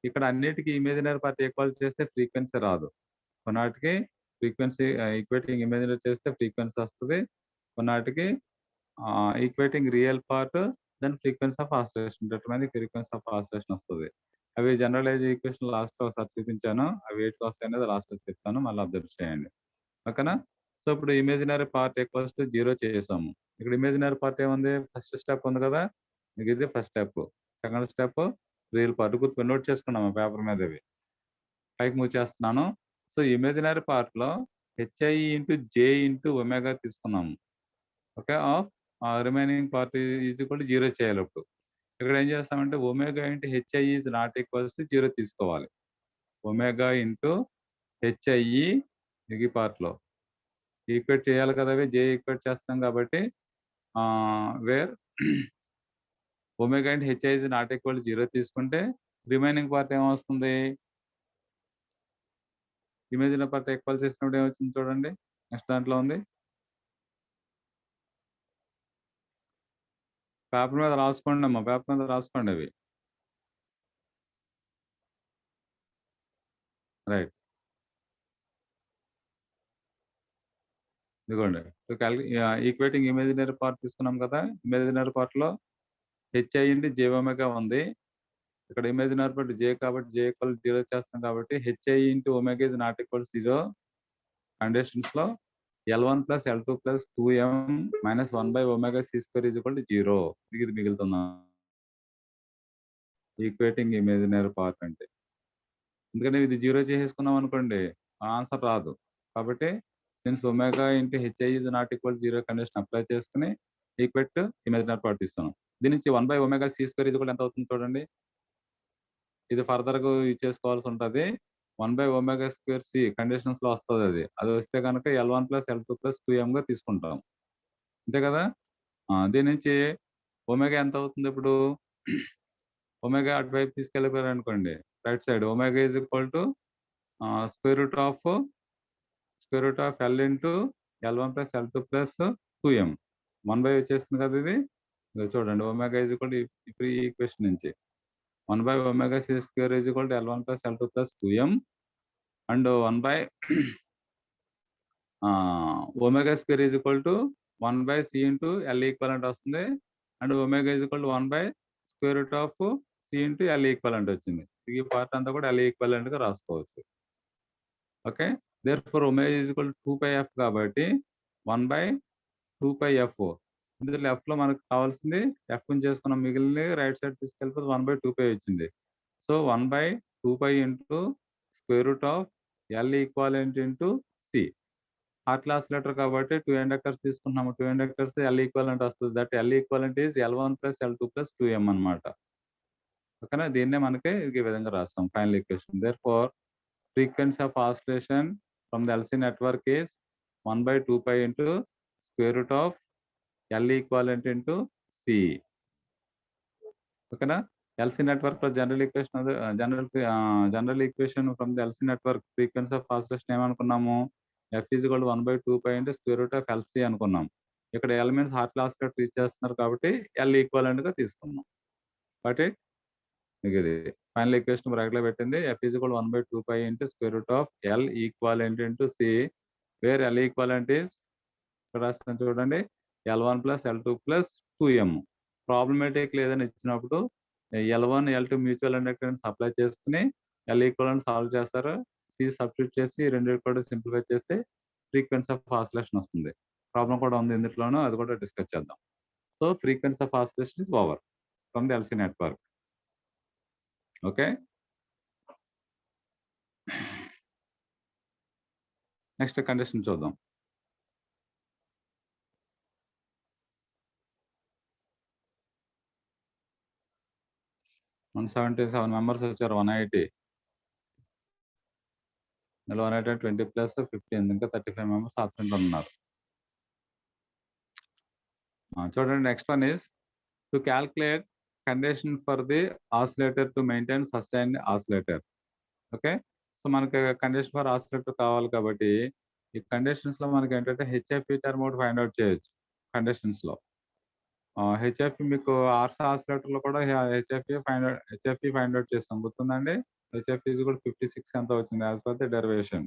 ఇక్కడ అన్నిటికీ imaginary part equal చేస్తే frequency రాదు. కొన్నాటికి frequency equating imaginary చేస్తే ఫ్రీక్వెన్సీ వస్తుంది, కొన్నాటికి equating real part then frequency of oscillation determining frequency of oscillation వస్తుంది. అవి జనరలైజ్ ఈక్వేషన్ లాస్ట్ ఒకసారి చూపించాను. అవి ఏంటి వస్తాయి అనేది లాస్ట్ చెప్తాను, మళ్ళీ అబ్జర్వ్ చేయండి. ఓకేనా? సో ఇప్పుడు ఇమేజినరీ పార్ట్ ఈక్వల్స్ టు 0 చేసాము. ఇక్కడ ఇమేజినరీ పార్ట్ ఏముంది? ఫస్ట్ స్టెప్ ఉంది కదా, మీకు ఇది first step. Second step real part గుర్తు నోట్ చేసుకున్నాము పేపర్ మీద. ఇవి పైకి మూవ్ చేస్తున్నాను. సో ఇమేజినరీ పార్ట్ లో HI into J into omega తీసుకున్నాము. Okay, of remaining part is equal to 0 చేయాలి. ఇప్పుడు ఇక్కడ ఏం చేస్తామంటే omega into HI is not equals to 0 తీసుకోవాలి. ఒమేగా ఇంటూ HI ఈ పార్ట్ లో ఈక్వేట్ చేయాలి కదా, అవి J ఈక్వేట్ చేస్తాం కాబట్టి where omega into HI is not equal 0 తీసుకుంటే రిమైనింగ్ పార్ట్ ఏమొస్తుంది? ఇమేజినరీ పార్ట్ ఈక్వల్ చేసినప్పుడు ఏమొచ్చింది చూడండి. నెక్స్ట్ దాంట్లో ఉంది, పేపర్ మీద రాసుకోండి అమ్మా, పేపర్ మీద రాసుకోండి అవి. రైట్, ఇదిగోండి. ఈక్వేటింగ్ ఇమేజినరీ పార్ట్ తీసుకున్నాం కదా. ఇమేజినరీ పార్ట్ లో HI ఇంటూ J ఒమేగా ఉంది. ఇక్కడ ఇమేజినరీ పార్ట్ J కాబట్టి J ఈక్వల్ 0 చేస్తాం కాబట్టి HI into omega is not equals 0 conditions లో L1 plus L2 plus 2m minus 1 by omega c square is equal to 0. ఇది మిగులుతుందా equating imaginary part అంటే? ఎందుకంటే ఇది 0 చేసేసుకున్నాం అనుకోండి, ఆన్సర్ రాదు. కాబట్టి since omega into HI is not equal 0 condition apply చేసుకుని ఈక్వేట్ ఇమేజినరీ పార్ట్ ఇస్తున్నాం. దీని నుంచి 1 by omega c square is equal ఎంత అవుతుంది చూడండి. ఇది ఫర్దర్ గా యూజ్ చేసుకోవాల్సి ఉంటుంది. 1 by omega square c conditions లో వస్తుంది. అది వస్తే కనుక L1 plus L2 plus 2m గా తీసుకుంటాం, అంతే కదా. దీని నుంచి ఒమేగా ఎంత అవుతుంది? ఇప్పుడు ఒమేగా అటువైపు తీసుకెళ్ళిపోయారు అనుకోండి, right side omega is equal to square root of L into L1 plus L2 plus 2m 1 by వచ్చేస్తుంది కదా. ఇది చూడండి, ఒమేగా ఈజ్ ఈక్వల్ టు ఈ ఈక్వేషన్ నుంచి 1 by omega c square is equal to L1 plus L2 plus 2m and 1 by omega square is equal to 1 by c into L equivalent వస్తుంది. And omega is equal to 1/√c into L equivalent వచ్చింది. ఈ part అంతా కూడా L ఈక్వలెంట్గా రాసుకోవచ్చు. Okay, therefore omega is equal to 2πf కాబట్టి 1/2πf. ఇందులో ఎఫ్లో మనకు కావాల్సింది ఎఫ్ చేసుకున్నాం, మిగిలిన రైట్ సైడ్ తీసుకెళ్ళిపోతే 1/2π వచ్చింది. So 1/2π into √L equivalent into C. హార్ట్ లాస్ లెటర్ కాబట్టి 2 ఇండక్టర్స్ తీసుకుంటున్నాము. 2 ఇండక్టర్స్ L ఈక్వాలెంట్ వస్తుంది. That L equivalent is L1 + L2 + 2m అనమాట. ఓకేనా, దీన్నే మనకి ఈ విధంగా రాస్తాం final equation. Therefore frequency of oscillation from the LC network is 1/2π into √L equivalent into C. ఓకేనా, ఎల్సీ నెట్వర్క్ లో general equation from the LC network frequency of oscillation ఏమనుకున్నాము? F is equal to 1/2π into √LC అనుకున్నాం. ఇక్కడ elements heart loss reach చేస్తున్నారు కాబట్టి L equivalent గా తీసుకున్నాం. But ఇది ఫైనల్ ఈక్వేషన్ బ్రాకెట్లో పెట్టింది. F is equal 1/2π into √L equivalent into C, where L equivalent is ఇక్కడ రాస్తాను చూడండి, L1 + L2 + 2m. ప్రాబ్లమేటిక్ లేదని ఇచ్చినప్పుడు L1, L2 mutual inductance apply చేసుకుని L ఈక్వలెంట్ సాల్వ్ చేస్తారు. సి సబ్స్టిట్యూట్ చేసి రెండింటి కూడా సింప్లిఫై చేస్తే ఫ్రీక్వెన్సీ ఆఫ్ ఆసిలేషన్ వస్తుంది. ప్రాబ్లం కూడా ఉంది ఇందులోనూ, అది కూడా డిస్కస్ చేద్దాం. So frequency of oscillation is over from the LC network. Okay, next condition చూద్దాం. మన 77 మెంబర్స్ వచ్చారు. 180 20 + 15 ఇంకా 35 మెంబర్స్ ఆబ్సెంట్ ఉన్నారు. చూడండి, next one is to calculate condition for the oscillator to maintain sustain oscillator. Okay, so మనకి condition for oscillator కావాలి కాబట్టి ఈ కండిషన్స్ లో మనకి ఏంటంటే హెచ్ఎఫ్ఈ టర్మ్ ఒకటి ఫైండ్ అవుట్ చేయొచ్చు. కండిషన్స్ లో హెచ్ఎఫ్ఈ మీకు ఆర్సీ ఆసిలేటర్ లో కూడా హెచ్ఎఫ్ఈ ఫైండ్ అవుట్ చేస్తాం, గుర్తుందండి. హెచ్ఎఫ్ఈ కూడా 56 ఎంత వచ్చింది as per the derivation.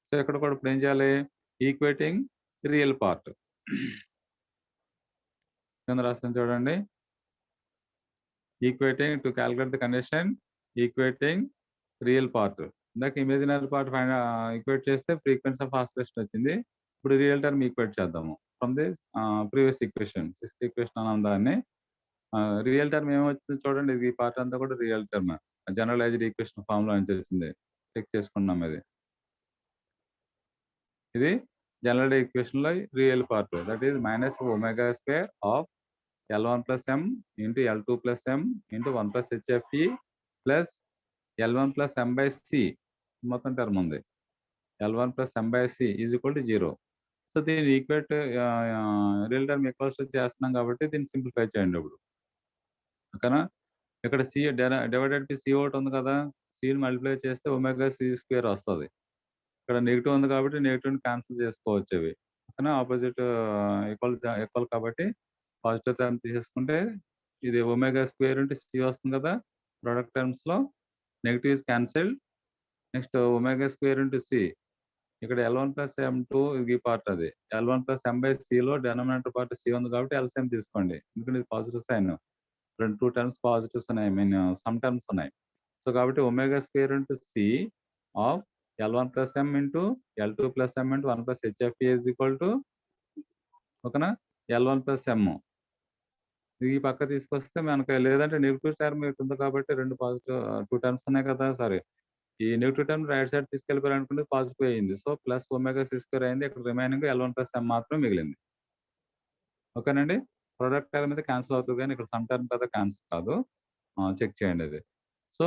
So ఇక్కడ కూడా ఇప్పుడు ఏం చేయాలి? ఈక్వేటింగ్ రియల్ పార్ట్ కింద రాస్తాను చూడండి. Equating to calculate the condition, equating real part. ఇందాక ఇమేజినరీ పార్ట్ ఈక్వేట్ చేస్తే ఫ్రీక్వెన్సీ ఆఫ్ ఆసిలేషన్ వచ్చింది. ఇప్పుడు రియల్ టర్మ్ ఈక్వేట్ చేద్దాము from the previous equation, 6th equation అన్నాం దాన్ని. రియల్ టర్మ్ ఏమొచ్చింది చూడండి, ఇది ఈ పార్ట్ అంతా కూడా real term generalised equation form లో నుంచి వచ్చింది. చెక్ చేసుకున్నాం. ఇది జనరల్ ఈక్వేషన్ లో real part, that is -ω² of L1 + m into L2 + m into 1 + HFE plus L1 + m/c. మొత్తం టర్మ్ ఉంది. L1 + m/c is equal to 0. So దీన్ని ఈక్వేట్ రియల్ టర్మ్ ఈక్వల్స్ చేస్తున్నాం కాబట్టి దీన్ని సింప్లిఫై చేయండి ఇప్పుడు. ఓకేనా, ఇక్కడ సి డివైడెడ్ బై సి ఒకటి ఉంది కదా, సిని మల్టిప్లై చేస్తే ω² వస్తుంది. ఇక్కడ నెగిటివ్ ఉంది కాబట్టి నెగిటివ్ క్యాన్సిల్ చేసుకోవచ్చు అవి. ఓకేనా, ఆపోజిట్ ఈక్వల్ కాబట్టి పాజిటివ్ టర్మ్ తీసేసుకుంటే ఇది ω² ఇంటూ సి వస్తుంది కదా. ప్రొడక్ట్ టర్మ్స్ లో negative is cancelled. Next ω² into C, ఇక్కడ L1 + m2 ఈ పార్ట్, అది L1 + m/c లో డెనోమినేటర్ పార్ట్ సి ఉంది కాబట్టి ఎల్సిఎం తీసుకోండి. ఎందుకంటే ఇది పాజిటివ్ సైన్, 2 టర్మ్స్ పాజిటివ్స్ ఉన్నాయి, సమ్ టర్మ్స్ ఉన్నాయి. సో కాబట్టి ω² into C of L1 + m into L2 + m into 1 + HFE is equal to, ఓకేనా, L1 + m. ఈ పక్క తీసుకొస్తే మనకి, లేదంటే నెగిటివ్ టర్మ్ ఉంది కాబట్టి 2 టర్మ్స్ ఉన్నాయి కదా, సారీ, ఈ నెగిటివ్ టర్మ్ రైట్ సైడ్ తీసుకెళ్ళిపోయారు అనుకుంటే పాజిటివ్ అయింది. సో ప్లస్ ω² అయింది. ఇక్కడ రిమైనింగ్ L1 + m మాత్రం మిగిలింది. ఓకేనండి, ప్రొడక్ట్ టర్మ్ మీద క్యాన్సిల్ అవుతుంది కానీ ఇక్కడ సమ్ టర్మ్ కదా క్యాన్సిల్ కాదు. చెక్ చేయండి అది. సో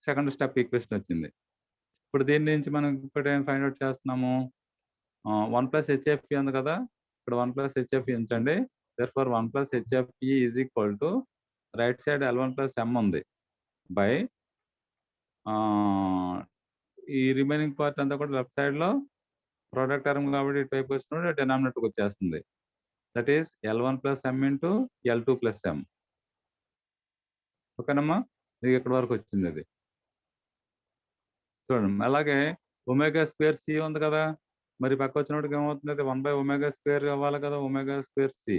సెకండ్ స్టెప్ ఈక్వేషన్ వచ్చింది. ఇప్పుడు దీని నుంచి మనం ఇప్పుడు ఏం ఫైండ్ అవుట్ చేస్తున్నాము? 1 + HFE ఉంది కదా, ఇక్కడ 1 + HFE ఉంచండి. therefore 1 + HFE is equal to right side L1 + m ఉంది బై ఈ రిమైనింగ్ పార్ట్ అంతా కూడా లెఫ్ట్ సైడ్ లో ప్రొడక్ట్ టర్మ్ కాబట్టి ఇటువైపు వచ్చినప్పుడు డినామినేటర్కి వచ్చేస్తుంది. That is L1 + m into L2 + m. ఓకేనమ్మా, ఇది ఇక్కడ వరకు వచ్చింది. అది చూడండి. అలాగే ω²c ఉంది కదా, మరి పక్క వచ్చినప్పటికి ఏమవుతుంది? అది 1/ω² అవ్వాలి కదా, ω²c.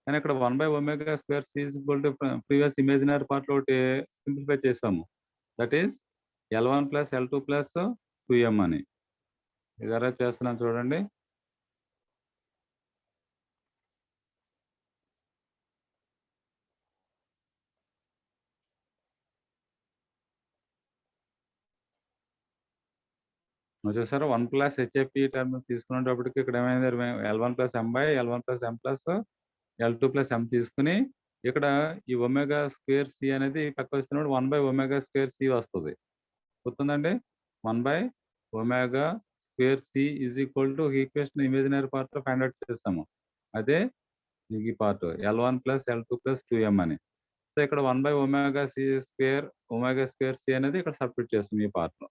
కానీ ఇక్కడ 1/ω² C is equal to previous imaginary పార్ట్‌లో ఒకటి సింప్లిఫై చేసాము. That is L1 + L2 + 2m అని. ఇది ఎలా చేస్తున్నాను చూడండి. చూసారా 1 + HFE టర్మ్ తీసుకునేటప్పటికి ఇక్కడ ఏమైంది L1 + M/L1 + M + L2 + M తీసుకుని ఇక్కడ ఈ ω² C అనేది పక్క వస్తున్నప్పుడు 1/ω² C వస్తది. గుర్తుందండి? 1/ω² C is equal to equation imaginary పార్ట్‌లో ఫైండ్ ఔట్ చేసాము. అదే ఈ పార్ట్ L1 + L2 + 2m అని. సో ఇక్కడ 1/ω² C అనేది ఇక్కడ సబ్స్టిట్యూట్ చేస్తాం ఈ పార్ట్‌లో.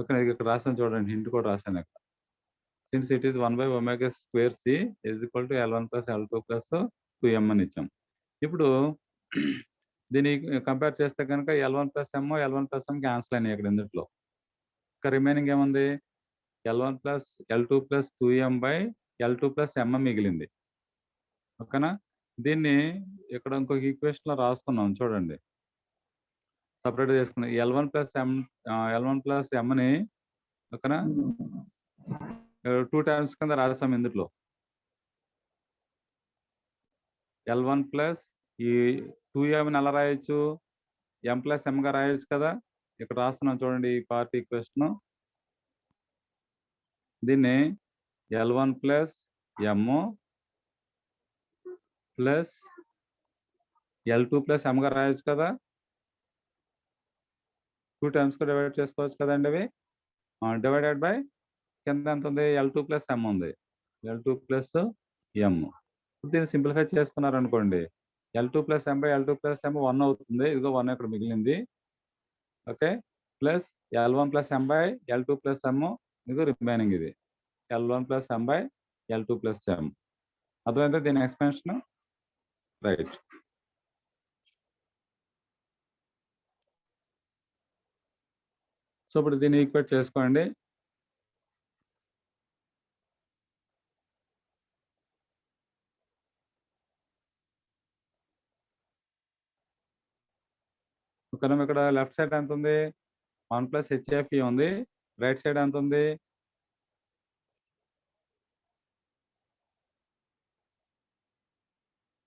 ఓకే. ఇక్కడ రాసాను చూడండి. హింట్ కూడా రాసాను ఇక్కడ. Since it is 1/ω² C is equal to L1 + L2 + 2m అని ఇచ్చాం. ఇప్పుడు దీన్ని కంపేర్ చేస్తే కనుక L1 + M, L1 + M cancel అయినాయి ఇక్కడ ఇందుట్లో. ఇంకా రిమైనింగ్ ఏముంది? L1 + L2 + 2m/L2 + M మిగిలింది. ఓకేనా? దీన్ని ఇక్కడ ఇంకొక ఈక్వేషన్‌లో రాసుకున్నాం చూడండి. సెపరేట్‌గా చేసుకున్నాం. L1 + Mని ఓకేనా? 2 టైమ్స్ కింద రాసాం ఇందులో. L1 ప్లస్ ఈ 2mని ఎలా రాయొచ్చు? M + Mగా రాయొచ్చు కదా! ఇక్కడ రాస్తున్నాం చూడండి ఈ పార్ట్ ఈక్వేషన్. దీన్ని L1 + M ప్లస్ L2 + Mగా రాయొచ్చు కదా! 2 టైమ్స్‌గా డివైడ్ చేసుకోవచ్చు కదండీ అవి. డివైడెడ్ బై కింద ఎంత ఉంది? L2 + M ఉంది. L2 + M. దీన్ని సింప్లిఫై చేసుకున్నారనుకోండి. L2 + M/L2 + M 1 అవుతుంది. ఇదిగో 1 ఇక్కడ మిగిలింది. Okay. Plus L1 + M/L2 + M ఇదిగో రిమైనింగ్ ఇది. L1 + M/L2 + M. అర్థమైందా దీని ఎక్స్‌పాన్షన్? రైట్. సో ఇప్పుడు దీన్ని ఈక్వేట్ చేసుకోండి. ఓకేనా? ఇక్కడ లెఫ్ట్ సైడ్ ఎంత ఉంది? 1 + HFE ఉంది. రైట్ సైడ్ ఎంత ఉంది?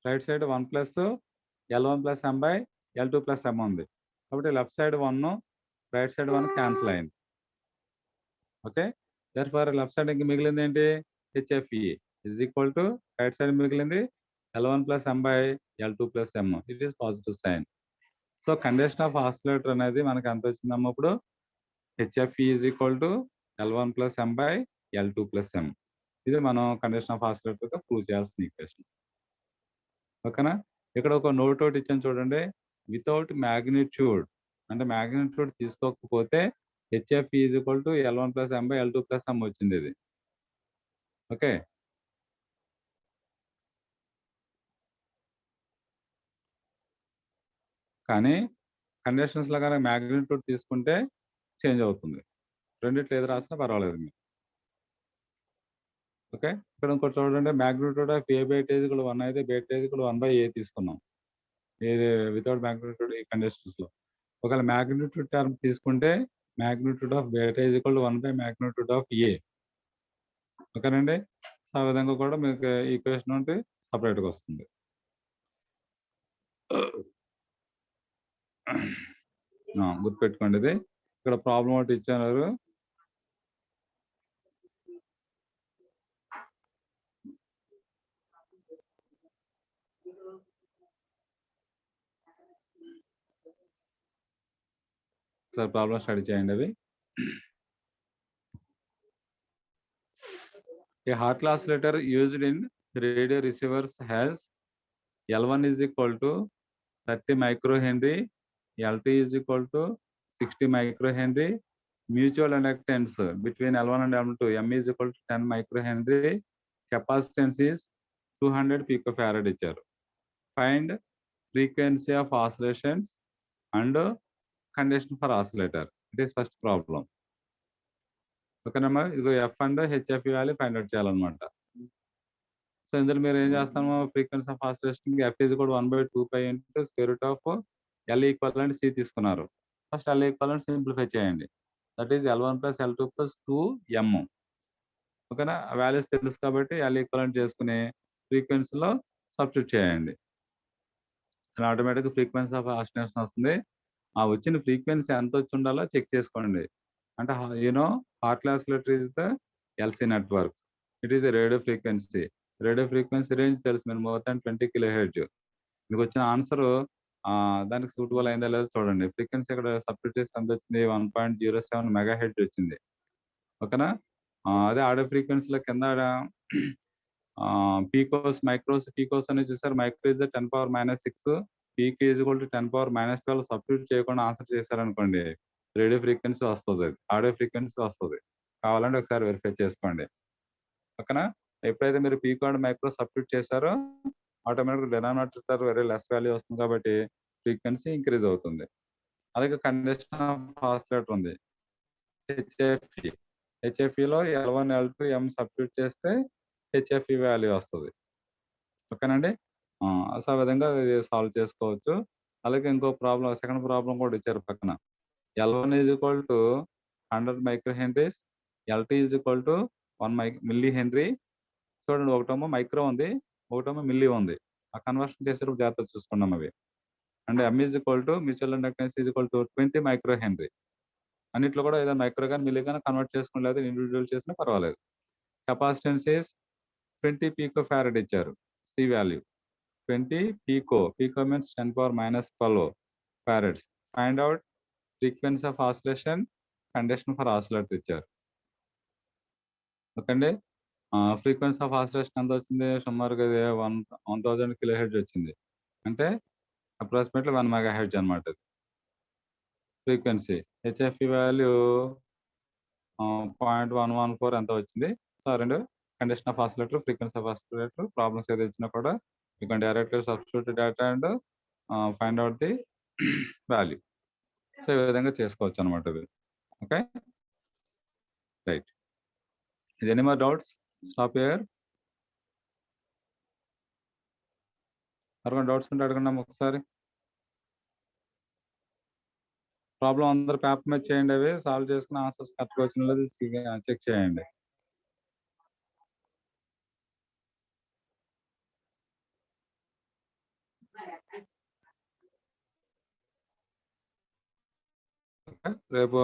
Right side 1 + L1 + M/L2 + M ఉంది. కాబట్టి left side 1, right side 1 cancel అయింది. ఓకే. దేర్‌ఫోర్ లెఫ్ట్ సైడ్ ఇంక మిగిలింది ఏంటి? HFE is equal to right side మిగిలింది L1 + M/L2 + M. It is positive sign. So condition of oscillator అనేది మనకి ఎంత వచ్చిందమ్మా ఇప్పుడు? HFE is equal to L1 + M/L2 + M. ఇది మనం కండిషన్ ఆఫ్ ఆసిలేటర్‌గా ప్రూవ్ చేయాల్సిన ఈక్వేషన్. ఓకేనా? ఇక్కడ ఒక నోట్ ఒకటి ఇచ్చాను చూడండి. వితౌట్ మాగ్నిట్యూడ్ అంటే మాగ్నిట్యూడ్ తీసుకోకపోతే HFE is equal to L1 + M/L2 + M వచ్చింది ఇది. ఓకే. కానీ కండిషన్స్‌లో గనక మాగ్నిట్యూడ్ తీసుకుంటే చేంజ్ అవుతుంది. రెండిట్లో ఏది రాసినా పర్వాలేదు మీకు. ఓకే. ఇక్కడ ఇంకోటి చూడండి మాగ్నిట్యూడ్ ఆఫ్ A/T = 1 అయితే B/T = 1/A తీసుకున్నాం. ఇది వితౌట్ మాగ్నిట్యూడ్ ఈ కండిషన్స్‌లో. ఒకవేళ మాగ్నిట్యూడ్ టర్మ్ తీసుకుంటే మాగ్నిట్యూడ్ ఆఫ్ B/T = 1/మాగ్నిట్యూడ్ ఆఫ్ A. ఓకేనండి? సో ఆ విధంగా కూడా మీకు ఈక్వేషన్ ఉంటే సెపరేట్‌గా వస్తుంది. గుర్తుపెట్టుకోండి ఇది. ఇక్కడ ప్రాబ్లమ్ ఒకటి ఇచ్చారు. సార్ ప్రాబ్లమ్ స్టడీ చేయండి అవి. A Hartley oscillator used in radio receivers has L1 is equal to 30 microhenry, L2 is equal to 60 microhenry, mutual inductance between L1 and L2, M is equal to 10 microhenry, capacitance is 200 picofarad ఇచ్చారు. Find frequency of oscillations and condition for oscillator. It is first problem. ఓకేనమ్మా? ఇదిగో F and HFE value find out చేయాలన్నమాట. సో, ఇందులో మీరు ఏం చేస్తాము frequency of ఆసిలేషన్‌కి ఎఫ్ ఈజ్ కూడా 1/2π ఇంటూ square root of L equivalent C తీసుకున్నారు. ఫస్ట్ ఎల్ ఈక్వలెంట్ సింప్లిఫై చేయండి. That is L1 + L2 + 2m. ఓకేనా? వాల్యూస్ తెలుసు కాబట్టి ఎల్ ఈక్వలెంట్ చేసుకొని ఫ్రీక్వెన్సీలో సబ్స్టిట్యూట్ చేయండి. అలా ఆటోమేటిక్‌గా ఫ్రీక్వెన్సీ ఆఫ్ ఆసిలేషన్ వస్తుంది. ఆ వచ్చిన ఫ్రీక్వెన్సీ ఎంతొచ్చి ఉండాలో చెక్ చేసుకోండి. అంటే Hartley oscillator is the LC network. It is a radio frequency. Radio frequency range తెలుసు మీరు మోర్ దాన్ 20 కిలోహెర్ట్జ్. మీకొచ్చిన ఆన్సరు దానికి సూటబుల్ అయిందా లేదో చూడండి. ఫ్రీక్వెన్సీ ఇక్కడ సబ్స్టిట్యూట్ చేస్తే ఎంతొచ్చింది 1.07 మెగాహెర్ట్జ్ వచ్చింది. ఓకేనా? అదే ఆడియో ఫ్రీక్వెన్సీలో కింద పీకోస్, మైక్రోస్, పీకోస్ అనేది చూసారు. Micro is 10⁻⁻6, peak is equal to 10⁻12 substitute చేయకుండా ఆన్సర్ చేశారనుకోండి, రేడియో ఫ్రీక్వెన్సీ వస్తదది. ఆడియో ఫ్రీక్వెన్సీ వస్తది. కావాలంటే ఒకసారి వెరిఫై చేసుకోండి. ఓకేనా? ఎప్పుడైతే మీరు పీకో అండ్ మైక్రో సబ్స్టిట్యూట్ చేశారో ఆటోమేటిక్‌గా డినామినేటర్ వెరీ లెస్ వాల్యూ వస్తుంది కాబట్టి ఫ్రీక్వెన్సీ ఇంక్రీజ్ అవుతుంది. అలాగే కండిషన్ ఆఫ్ ఆసిలేటర్ ఉంది. HFE. హెచ్ఎఫ్ఈలో L1, L2, M substitute చేస్తే హెచ్ఎఫ్ఈ వాల్యూ వస్తది. ఓకేనండి? సో, ఆ విధంగా ఇది సాల్వ్ చేసుకోవచ్చు. అలాగే ఇంకో సెకండ్ ప్రాబ్లమ్ కూడా ఇచ్చారు పక్కన. L1 is equal to 100 micro Henry's, L2 is equal to 1 milli henry. చూడండి ఒకటేమో మైక్రో ఉంది, ఒకటేమో మిల్లీ ఉంది. ఆ కన్వర్షన్ చేసేటప్పుడు జాగ్రత్తగా చూసుకున్నాం అవి. And M is equal to mutual inductance is equal to 20 micro henry. అన్నిట్లో కూడా ఏదో మైక్రో గాని, మిల్లీ గాని కన్వర్ట్ చేసుకుని లేదా ఇండివిడ్యువల్ చేసినా పర్వాలేదు. కెపాసిటెన్స్ ఈజ్ 20 పికో ఫారడ్ ఇచ్చారు. C value 20 pico. Pico means 10⁻−12 farads. Find out frequency of oscillation, condition for oscillator ఇచ్చారు. ఓకే అండి. ఫ్రీక్వెన్సీ ఆఫ్ ఆసిలేషన్ ఎంత వచ్చింది? సుమారుగా ఇది 1000 కిలోహెర్ట్జ్ వచ్చింది. అంటే అప్రాక్సిమేట్‌లీ 1 మెగాహెర్ట్జ్ అనమాట అది. ఫ్రీక్వెన్సీ. హెచ్ఎఫ్ఈ వాల్యూ 0.114 ఎంతో వచ్చింది. సో, ఆ 2 condition of oscillator, frequency of oscillator problems ఏది ఇచ్చినా కూడా you can directly substitute data and find out the value. So, ఈ విధంగా చేసుకోవచ్చనమాట ఇది. Okay. Right. Is any more doubts? Stop here. ఎవరికైనా డౌట్స్ ఉంటే అడగండి అమ్మ ఒకసారి. ప్రాబ్లమ్ అందరూ పేపర్ మీద చేయండి అవి. సాల్వ్ చేసుకొని ఆన్సర్స్ కరెక్ట్‌గా వచ్చినాయో లేదో చెక్ చేయండి. ఓకే. రేపు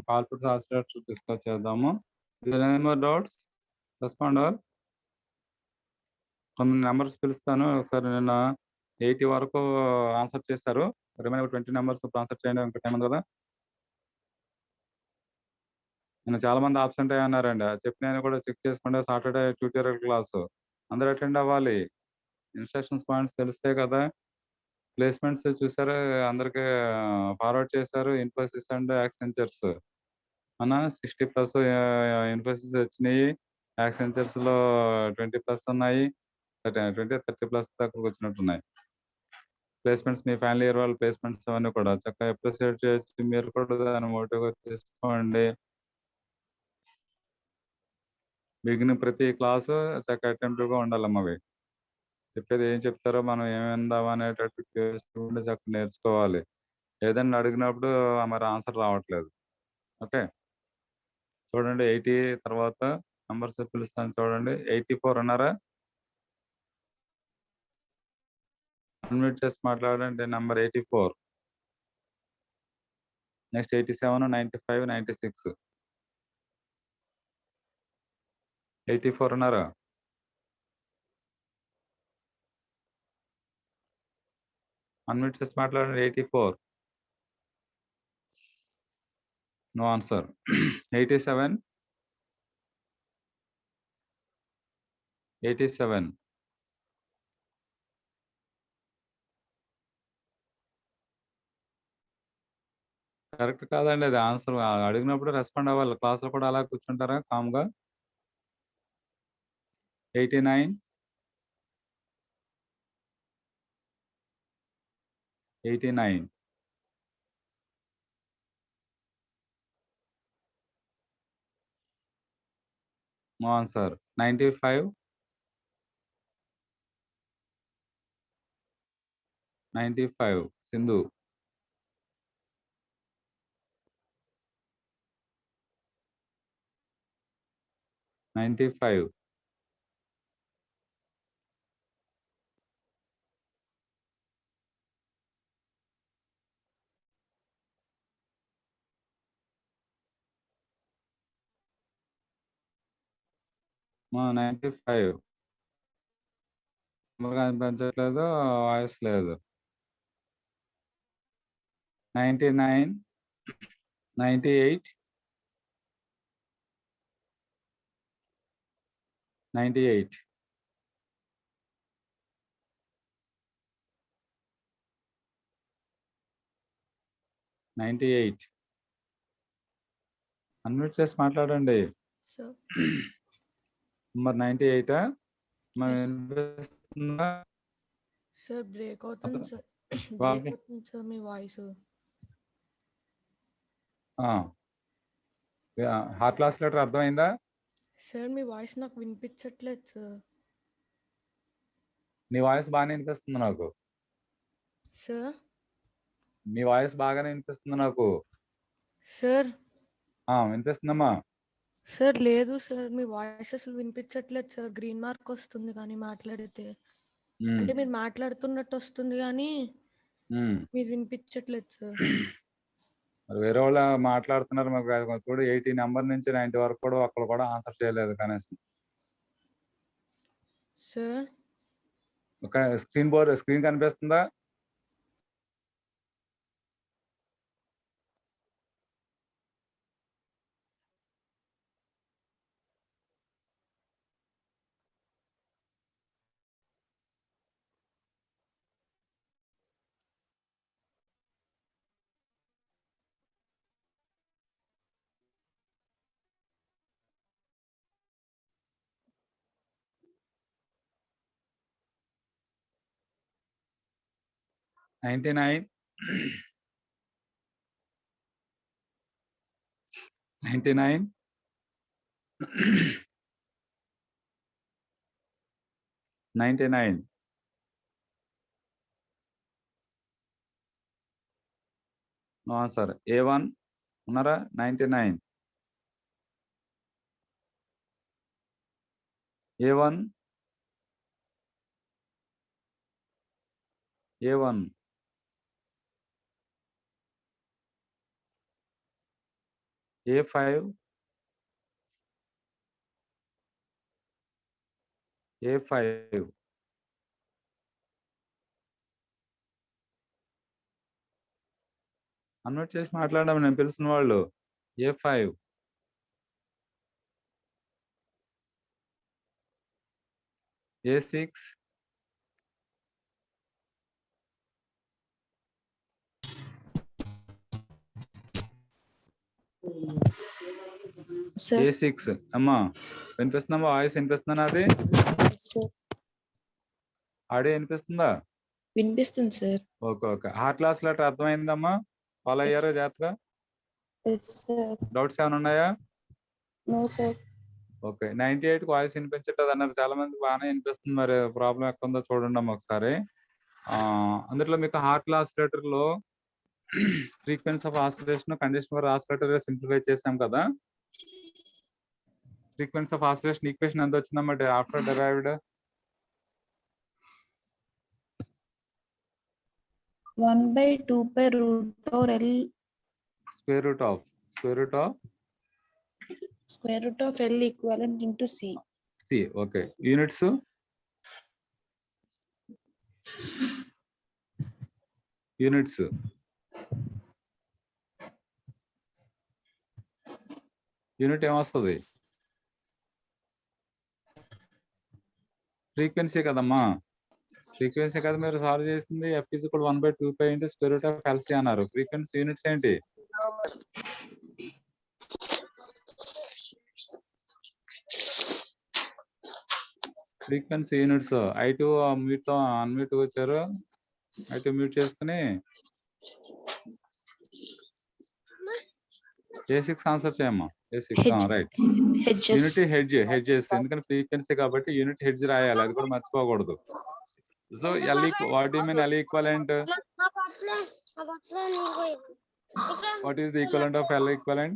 కాల్పుట్స్ ఆసిలేటర్ డిస్కస్ చేద్దాము. Is there any more doubts? Respond all. కొన్ని నంబర్స్ పిలుస్తాను. ఒకసారి నిన్న 80 వరకు ఆన్సర్ చేశారు. రిమైనింగ్ 20 నంబర్స్ ఇప్పుడు ఆన్సర్ చేయండి. ఇంకా టైం ఉంది కదా! నిన్న చాలా మంది అబ్సెంట్ అయ్యన్నారండి. చెప్పినయన్ని కూడా చెక్ చేసుకోండి. Saturday tutorial class. అందరూ అటెండ్ అవ్వాలి. ఇన్‌స్ట్రక్షన్స్ పాయింట్స్ తెలుస్తాయి కదా! ప్లేస్‌మెంట్స్ చూసారా అందరికి ఫార్వర్డ్ చేశారు. ఇన్ఫోసిస్ అండ్ యాక్సెంచర్స్. 60+ ఇన్ఫోసిస్ వచ్చినాయి. యాక్సెంచర్స్‌లో 20+ ఉన్నాయి. 20, 30+ దాకా వచ్చినట్టున్నాయి. ప్లేస్‌మెంట్స్ మీ ఫైనల్ ఇయర్ వాళ్ళ ప్లేస్‌మెంట్స్ అవన్నీ కూడా చక్కగా అప్రిషియేట్ చేయొచ్చు. మీరు కూడా దాన్ని మోటివ్‌గా తీసుకోండి. బిగినింగ్ ప్రతి క్లాసు చక్కగా అటెంటివ్‌గా ఉండాలమ్మ అవి. చెప్పేది ఏం చెప్తారో మనం ఏం విందాం అనేటట్టు క్యూరియాసిటీ ఉండి చక్కగా నేర్చుకోవాలి. ఏదన్నా అడిగినప్పుడు మరి ఆన్సర్ రావట్లేదు. ఓకే. చూడండి 80 తర్వాత నంబర్స్ పిలుస్తాను చూడండి. 84 అన్నారా? అన్‌మ్యూట్ చేసి మాట్లాడండి. నంబర్ 84. నెక్స్ట్ 87, 95, 96. 84 అన్నారా? అన్‌మ్యూట్ చేసి మాట్లాడండి. 84. No answer. 87. 87. కరెక్ట్ కాదండి అది ఆన్సర్. అడిగినప్పుడు రెస్పాండ్ అవ్వాలి. క్లాస్‌లో కూడా అలా కూర్చుంటారా కామ్‌గా? 89. 89. No answer. 95. 95 సింధు. 95. మా 95 కనిపించట్లేదు, వాయిస్ లేదు. 99, 98, 98. అన్మ్యూట్ చేసి మాట్లాడండి. సార్ మరి 98 మరి Yes. వినిపిస్తుందా? సార్ బ్రేక్ అవుతుంది సార్. వాళ్ళకి? బ్రేక్ అవుతుంది సార్ మీ వాయిస్. హార్ట్ క్లాస్ లెటర్ అర్థమైందా? సార్ మీ వాయిస్ నాకు వినిపించట్లేదు సార్. నీ వాయిస్ బాగానే వినిపిస్తుంది నాకు. సార్ మీ వాయిస్ బాగానే వినిపిస్తుంది నాకు. సార్ వినిపిస్తుందమ్మా. సార్ లేదు సార్ మీ వాయిస్ అసలు వినిపించట్లేదు సార్. గ్రీన్ మార్క్ వస్తుంది కానీ మాట్లాడితే, అంటే మీరు మాట్లాడుతున్నట్టు వస్తుంది కానీ మీరు వినిపించట్లేదు సార్. మరి వేరే వాళ్ళు మాట్లాడుతున్నారు, మాకు చూడు 80 నెంబర్ నుంచి 90 వరకు కూడా ఒక్కరు కూడా ఆన్సర్ చేయలేదు కనీసం. సార్ ఒక స్క్రీన్ కనిపిస్తుందా? $99, 99, 99. సార్ A1 ఉన్నారా? 99. A1, A1. A5, A5. Unmute చేసి మాట్లాడడం నేను పిలిచిన వాళ్ళు. A5, A6, sir A6. అమ్మా వినిపిస్తుందమ్మా? వాయిస్ వినిపిస్తుందా? నాది సార్ ఆడియో వినిపిస్తుందా? వినిపిస్తుంది sir. Okay. Heart class letter అర్థమైందమ్మా? ఫాలో అయ్యారో జాగ్రత్తగా? సార్ డౌట్స్ ఏమైనా ఉన్నాయా? No sir. ఓకే. 98 వాయిస్ వినిపించట్లేదు అన్నారు చాలా మంది. బాగానే వినిపిస్తుంది. మరి ప్రాబ్లం ఎక్కడ ఉందో చూడండి అమ్మా ఒకసారి. అందులో మీకు హార్ట్ క్లాస్ లెటర్ లో frequency of oscillation, condition for oscillator simplify చేసాం కదా. ఫ్రీక్వెన్సీ ఆఫ్ ఆసిలేషన్ ఈక్వేషన్ ఎంత వచ్చిందమ్మా after derived? 1/2 pi root over L Square root of square root of L equivalent into C. C. Okay. Units unit ఏమొస్తుంది? Frequency కదమ్మా. Frequency కదా మీరు solve చేస్తుంది. F = 1/2 pi into square root of LC అన్నారు. Frequency units ఏంటి? Frequency units. I2 unmute వచ్చారు. I2 mute చేసుకుని A6 answer చేయమ్మా. A6 right. Hedges. Unity hertz. ఎందుకంటే ఫ్రీక్వెన్సీ కాబట్టి యూనిట్ హెడ్జ్ రాయాలి. అది కూడా మర్చిపోకూడదు. సో what you mean L equivalent? What is the equivalent of L equivalent?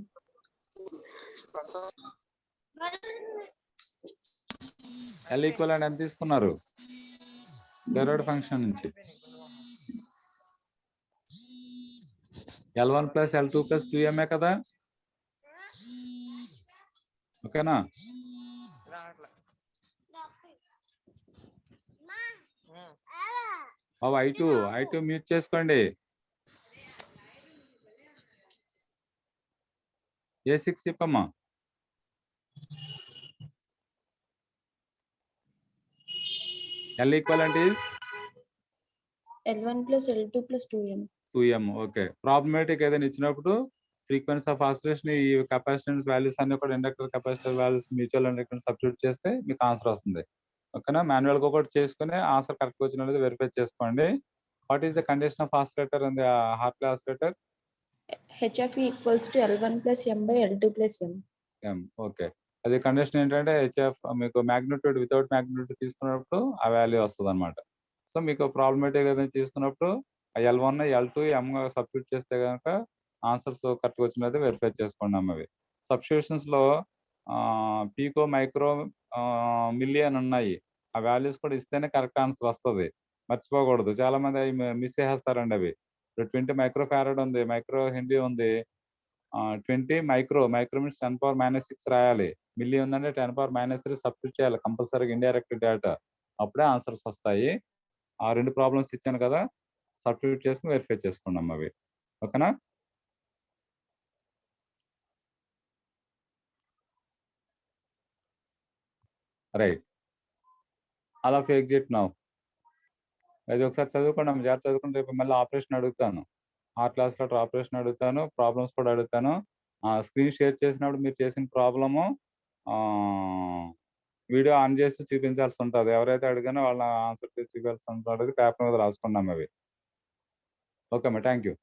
L equivalent ఎంత తీసుకున్నారు థైరాయిడ్ ఫంక్షన్ నుంచి? L1 plus L2 plus 2m కదా, ఓకేనా? I2 మ్యూట్ చేసుకోండి. A6 చెప్పమ్మా. L equivalent is L1 plus L2 plus 2m. 2m. Okay. Problematic ఏదైనా ఇచ్చినప్పుడు frequency of oscillation ఈ కెపాసిటెన్స్ వాల్యూస్ అన్ని కూడా inductor capacitor values mutual inductance substitute చేస్తే మీకు ఆన్సర్ వస్తుంది. ఓకేనా? మాన్యువల్ గా ఒకటి చేసుకుని ఆన్సర్ కరెక్ట్ వచ్చినది వెరిఫై చేసుకోండి. What is the condition of oscillator in the Hartley oscillator? HF equals to L1 plus m by L2 plus m. Okay. అది కండిషన్ ఏంటంటే HF మీకు మ్యాగ్నిట్యూడ్ వితౌట్ మ్యాగ్నిట్యూడ్ తీసుకున్నప్పుడు ఆ వాల్యూ వస్తుంది అనమాట. సో మీకు ప్రాబ్లమేటిక్ ఏదైనా తీసుకున్నప్పుడు L1 L2 m సబ్స్టిట్యూట్ చేస్తే కనుక ఆన్సర్స్ కరెక్ట్ వచ్చినది వెరిఫై చేసుకోండి అమ్మవి. సబ్స్టిట్యూషన్స్ లో పీకో మైక్రో మిల్లీ అని ఉన్నాయి. ఆ వాల్యూస్ కూడా ఇస్తేనే కరెక్ట్ ఆన్సర్ వస్తుంది, మర్చిపోకూడదు. చాలా మంది అవి మిస్ చేసేస్తారండి. అవి 20 మైక్రో ఫారడ్ ఉంది, మైక్రో హెన్రీ ఉంది, 20 మైక్రో మీన్స్ 10⁻⁻6 రాయాలి. మిల్లీ ఉందంటే 10⁻⁻3 సబ్స్టిట్యూట్ చేయాలి కంపల్సరీగా ఇండైరెక్ట్ డేటా, అప్పుడే ఆన్సర్స్ వస్తాయి. ఆ 2 ప్రాబ్లమ్స్ ఇచ్చాను కదా, సబ్స్టిట్యూట్ చేసుకుని వెరిఫై చేసుకోండి అమ్మ అవి. ఓకేనా? Right. All of exit now. అది ఒకసారి చదువుకోండి అమ్మ, జాగ్రత్త చదువుకుంటే రేపు మళ్ళీ ఆపరేషన్ అడుగుతాను, హార్ట్ లాస్లెటర్ ఆపరేషన్ అడుగుతాను, ప్రాబ్లమ్స్ కూడా అడుగుతాను. స్క్రీన్ షేర్ చేసినప్పుడు మీరు చేసిన ప్రాబ్లము వీడియో ఆన్ చేసి చూపించాల్సి ఉంటుంది. ఎవరైతే అడిగానో వాళ్ళ ఆన్సర్ చేసి చూపించాల్సి ఉంటుంది. పేపర్ మీద రాసుకున్నాం అవి. ఓకే అమ్మా, thank you.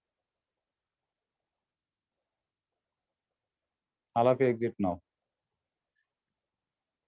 All of exit now.